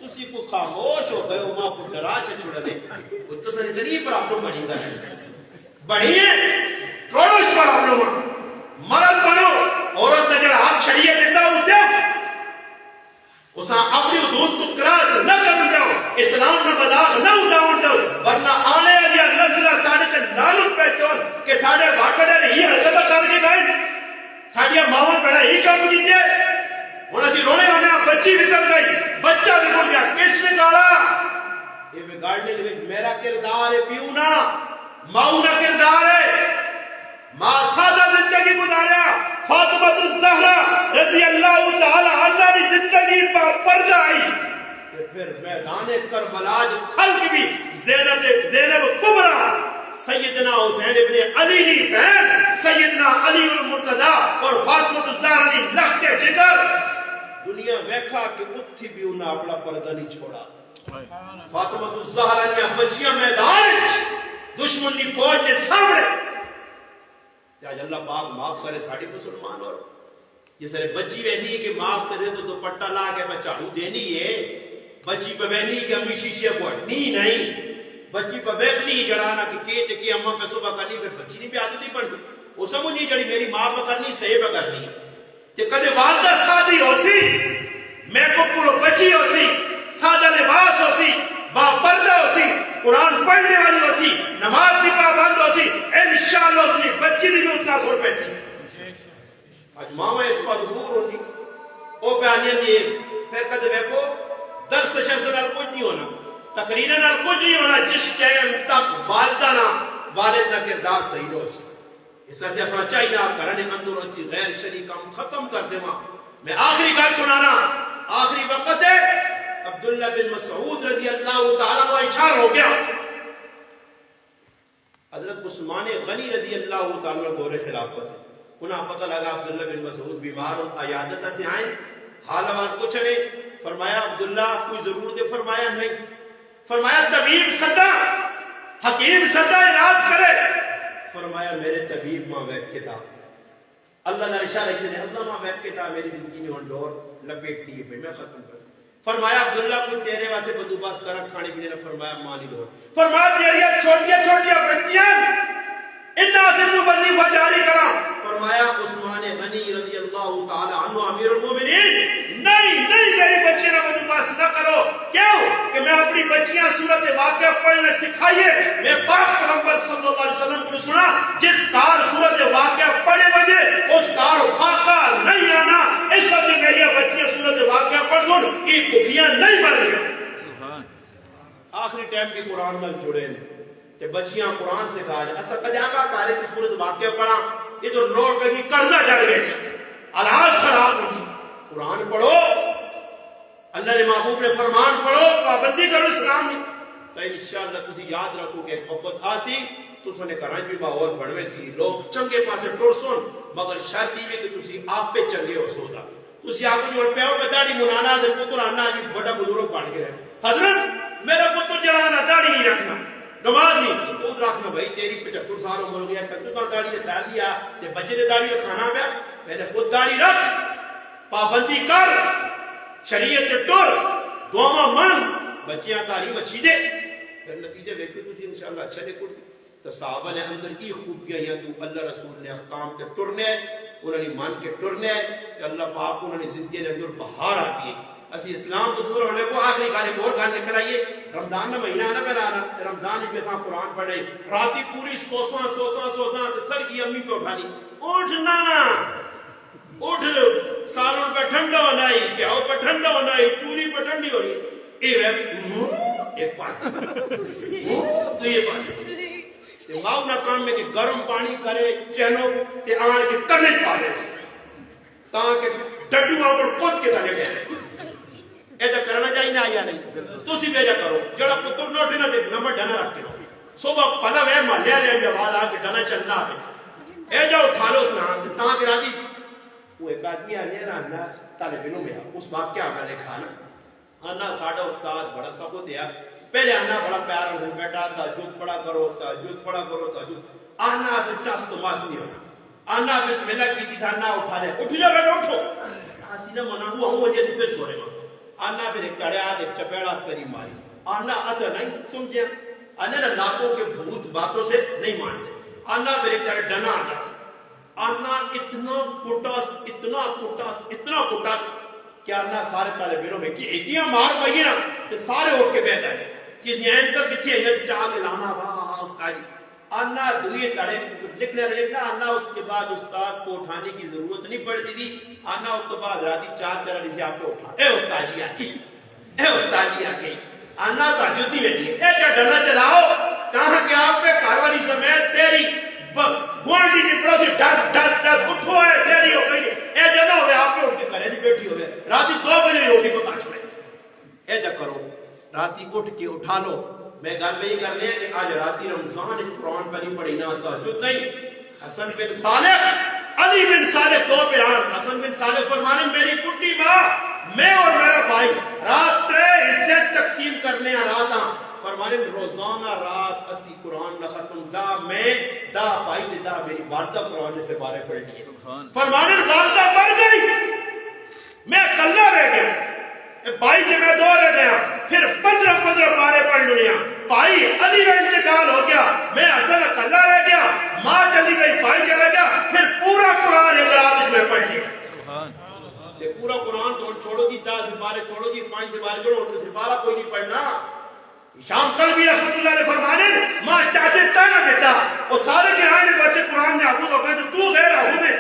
تسی کو خاموش ہو گئے ہو ماں کو ڈرا چھوڑا دے تو سنی غریب پر آپ لوگ بڑھی گا بڑھی ہے پروش پر آپ لوگ مرد بنو عورت نے جڑا حق شریعت دیتا ہو دے اسا اپنی حدود کو کراس نہ کرن دو اسلام میں مذاق نہ اٹھاون دو ورنہ آنے والی نسل ساڈے تے لعنت پہچون کہ ساڈے واٹڑے نے یہ حرکت کر کے گئے ساڈی ماواں پڑا ہی کام کیتے ہن اسی رونے رونے بچی نکل گئی بچہ نکل گیا کس نے گالا یہ بگاڑنے لے میرا کردار ہے پیو نا ماؤ نا کردار ہے ماں سادہ زندگی گزاریا فاطمہ الزہرا رضی اللہ تعالی عنہ کی زندگی پر پردہ آئی کہ پھر میدان کربلا خلق بھی زینب کبرا سیدنا حسین ابن علی کی بہن سیدنا علی المرتضی اور فاطمہ الزہرا کی لخت جگر دنیا ویکھا کہ اتھی بھی انہاں اپنا پردہ نہیں چھوڑا فاطمہ الزہرا نے بچیاں میدان دشمن کی فوج کے سامنے آج اللہ پاک معاف کرے ساڑی مسلمان اور جس طرح بچی وہنی ہے کہ معاف کرے تو دوپٹہ لا کے میں چاڑو دینی ہے بچی پہ وہنی کہ امی شیشے کو ہٹنی نہیں بچی پہ بیٹھنی جڑانا کہ کہتے کہ اماں پہ صبح کرنی پھر بچی نہیں پہ عادت نہیں پڑتی وہ سمجھ نہیں جڑی میری ماں پہ کرنی صحیح پہ کرنی کہ کدے والدہ سادی ہو سی میں کو پورو بچی ہو سی سادہ لباس ہو سی با پردہ ہو سی قرآن پڑھنے والی ہو سی نماز کی پابند ہو سی انشاءاللہ اس نے بچی دی بھی اتنا سور پیسی آج ماما اس کو دور ہوتی او بیانیاں دیئے پھر کدے بیکو درس شرزنال کچھ نہیں ہونا تقریرنال کچھ نہیں ہونا جس ٹائم تک والدہ نہ والد نہ کردار صحیح ہو سی اس سے اساں چاہیے کرنے اندر اسی غیر شریک کام ختم کر دے ماں میں آخری گل سنانا آخری وقت ہے عبداللہ بن مسعود رضی اللہ تعالیٰ کو اشار ہو گیا حضرت عثمان غنی رضی اللہ تعالیٰ دور خلافت ہے انہاں پتہ لگا عبداللہ بن مسعود بیمار عیادت سے آئیں حال آواز پوچھنے فرمایا عبداللہ کوئی ضرورت ہے فرمایا نہیں فرمایا طبیب صدا حکیم صدا علاج کرے فرمایا میرے طبیب ماں ویب کتاب اللہ نے اشارہ کیا اللہ ماں ویب کتاب میری زندگی میں ڈور لپیٹ دیے پہ میں ختم کر فرمایا عبداللہ کو تیرے واسے بندوبست کرا کھانے پینے نے فرمایا مانی لو فرمایا تیریا چھوٹیا بچیاں انہا سے تو وظیفہ جاری کرا فرمایا عثمان غنی رضی اللہ تعالی عنہ امیر المومنین نہیں میری بچیاں نہ بندوبست نہ کرو کیوں کہ میں اپنی بچیاں صورت واقعہ پڑھنے سکھائیے میں پاک پیغمبر صلی اللہ علیہ وسلم کو سنا جس کار صورت واقعہ پڑھے بجے اس کار فاقہ نہیں آنا اس سے میری بچیاں صورت واقعہ پڑھ دوں یہ کفیاں نہیں مر رہی آخری ٹائم کی قرآن نال جڑے تے بچیاں قرآن سے کہا جائے ایسا قجاقہ کارے کی صورت واقعہ پڑھا یہ جو لوٹ گئی قرضہ جڑ گئے حالات خراب ہوتی قرآن پڑھو اللہ نے محبوب نے فرمان پڑھو پابندی کرو اسلام نے تو انشاءاللہ تسی یاد رکھو کہ وقت آسی تو سنے کرانچ بھی باور بڑھوے سی لوگ چنگے پاسے ٹور سن مگر شرطی میں کہ تسی آپ پہ چنگے ہو سودا تسی آگو جو پیو پہ داڑی منانا دے پتر آنا جی بڑا بزرگ پڑھ کے رہے حضرت میرا پتر جڑانا داڑی نہیں رکھنا نماز نہیں تو رکھنا بھائی تیری 75 سال عمر ہو گیا کتو داڑی نے خیال لیا تے بچے دے داڑی رکھانا پیا پہلے خود داڑی رکھ پابندی کر شریعت ٹر دعا من بچیاں تعلیم اچھی دے پھر نتیجے ویکھو تسی انشاءاللہ اچھا دے کوئی تو صحابہ نے اندر ای خوبیاں یا تو اللہ رسول نے احکام تے ٹرنے انہوں نے مان کے ٹرنے ہے کہ اللہ پاک انہوں نے زندگی کے اندر بہار آتی ہے. اسی اسلام تو دور ہونے کو آخری گال ایک اور گال لکھ رہی ہے. رمضان کا مہینہ آنا پہلا آنا, رمضان میں ساں قرآن پڑھ رہے, راتی پوری سوساں سر کی امی پہ اٹھانی, اٹھنا اٹھ سالن پہ ٹھنڈا ہونا ہی, کیاؤ پہ ٹھنڈا ہونا ہی, چوری پہ ٹھنڈی ہو رہی ہے, ایک پاس تو یہ پاس ماؤ نہ کام میں کہ گرم پانی کرے چینو تے آن کے کنے پالے تاکہ ڈڈو آن پر کود کے دانے گئے. ایسا کرنا چاہیے نہ یا نہیں, تو اسی بیجا کرو جڑا پتر نوٹی نہ دے نمبر ڈھنا رکھتے ہو صبح پلا وے محلے لے بھی آواز آ کے ڈھنا چلنا ہے اے جاؤ اٹھا لو تاکہ راضی. وہ ایک آدمی آنے رہنا طالب علم میں اس باپ کیا آگا لکھا نا آنا ساڑھا استاد بڑا سبو دیا پہلے آنا بڑا پیار سے بیٹھا تہجد پڑھا کرو تہجد پڑھا کرو تہجد آنا سے ٹس تو ماس نہیں ہونا آنا بسم اللہ کی تھی آنا اٹھا لے اٹھ جا بیٹھو اٹھو آسی نہ منا وہ ہوں وجہ سے پھر سو رہے ماں آنا پھر ایک کڑیا ایک چپیڑا کری ماری آنا اصل نہیں سمجھے آنا لاکھوں کے بھوت باتوں سے نہیں مانتے آنا پھر ایک کڑیا ڈنا آنا اتنا کٹاس کہ آنا سارے طالب علموں میں اتنی مار پائی نا کہ سارے اٹھ کے بیٹھا ہے کہ نیند کا کچھ ہے چاہ کے لانا با آنا دوئے تڑے لکھنے لکھنا آنا اس کے بعد استاد کو اٹھانے کی ضرورت نہیں پڑتی تھی آنا اس کے بعد راتی چار چار لیجیے آپ کو اٹھا اے استاد جی آگئی اے استاد جی آگئی آنا تہجد نہیں بیٹھی اے کیا ڈرنا چلاؤ کہاں کہ آپ پہ کاروالی سمیت سیری گوانڈی کی پڑوسی ڈس اٹھو ہے سیری ہو گئی اے جگہ ہوئے آپ پہ اٹھ کے کرے نہیں بیٹھی ہوئے راتی 2 بجے روٹی پکا چھوڑے اے جا کرو راتی اٹھ کے اٹھا لو. میں گل میں یہ کرنے ہیں کہ آج راتی رمضان قرآن پر نہیں پڑھی نہ تہجد نہیں. حسن بن صالح علی بن صالح دو پیران حسن بن صالح فرمانے میری کٹی ماں میں اور میرا بھائی رات 3 حصے تقسیم کرنے رات فرمانے روزانہ رات اسی قرآن نہ ختم دا میں دا بھائی نے دا میری والدہ قرآن سے بارے پڑھنی فرمانے والدہ مر گئی میں اکلا رہ گیا بھائی سے میں 2 رہ گیا پھر 15 پارے پڑھ لیا بھائی علی کا انتقال ہو گیا میں حسن اکلا رہ گیا ماں چلی گئی بھائی چلا گیا پھر پورا قرآن ایک رات میں پڑھ لیا پورا قرآن تو چھوڑو گی 10 سپارے چھوڑو گی 5 سپارے چھوڑو تو سپارہ کوئی نہیں پڑھنا. شام قلبی رحمت اللہ نے فرمانے ماں چاچے تانا دیتا وہ سارے کے آئے بچے قرآن میں حافظ ہو گئے تو غیر حافظ ہے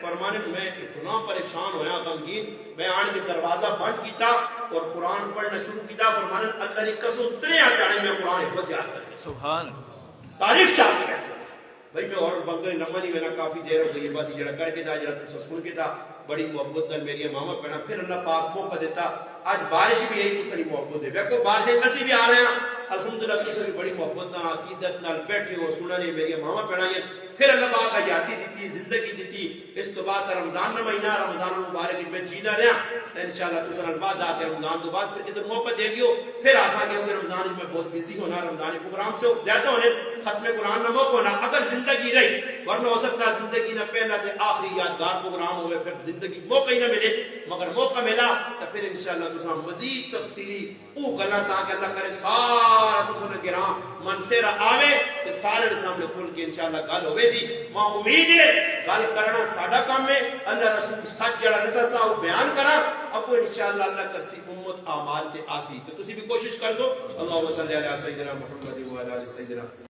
فرمانے میں اتنا پریشان ہویا غمگین میں آن کے دروازہ بند کیتا اور قرآن پڑھنا شروع کیتا فرمانے اللہ نے قسم 3 چاڑے میں قرآن حفظ یاد کر سبحان تاریخ چاہتے ہیں بھائی میں اور بنگل نمبر نہیں میرا کافی دیر ہو گئی بس جڑا کر کے تھا جڑا تو سن کے تھا بڑی محبت نال میری ماما پہنا پھر اللہ پاک موقع دیتا آج بارش بھی یہی کچھ نہیں محبت ہے دیکھو بارشیں کسی بھی آ رہے ہیں الحمدللہ کسی بھی بڑی محبت نال عقیدت نال بیٹھے ہو سننے میری ماما پہنا یہ پھر اللہ پاک حیاتی دیتی زندگی دیتی اس کے بعد رمضان کا مہینہ رمضان المبارک میں جینا رہا انشاءاللہ تو سال بعد آتے رمضان تو بعد پھر جدھر موقع دے گیو پھر آسا کہ رمضان میں بہت بزی ہونا رمضان پروگرام سے زیادہ ہونے ختم قرآن نہ موقع ہونا اگر زندگی رہی ورنہ ہو سکتا زندگی نہ پہلا تے آخری یادگار پروگرام ہوئے پھر زندگی موقع ہی نہ ملے مگر موقع ملا تو پھر انشاءاللہ تو سال مزید تفصیلی او گلا تاکہ اللہ کرے سارا تو سال گرام منصیرہ آوے کہ سارے سامنے کھول کے انشاءاللہ گل ہوئے سی ماں امید ہے گل کرنا ساڑھا کام ہے اللہ رسول سچ جڑا نتا سا وہ بیان کرا اب وہ انشاءاللہ اللہ کرسی امت آمال تے آسی تو تسی بھی کوشش کر سو اللہم صلی علیہ سیدنا محمد و علیہ سیدنا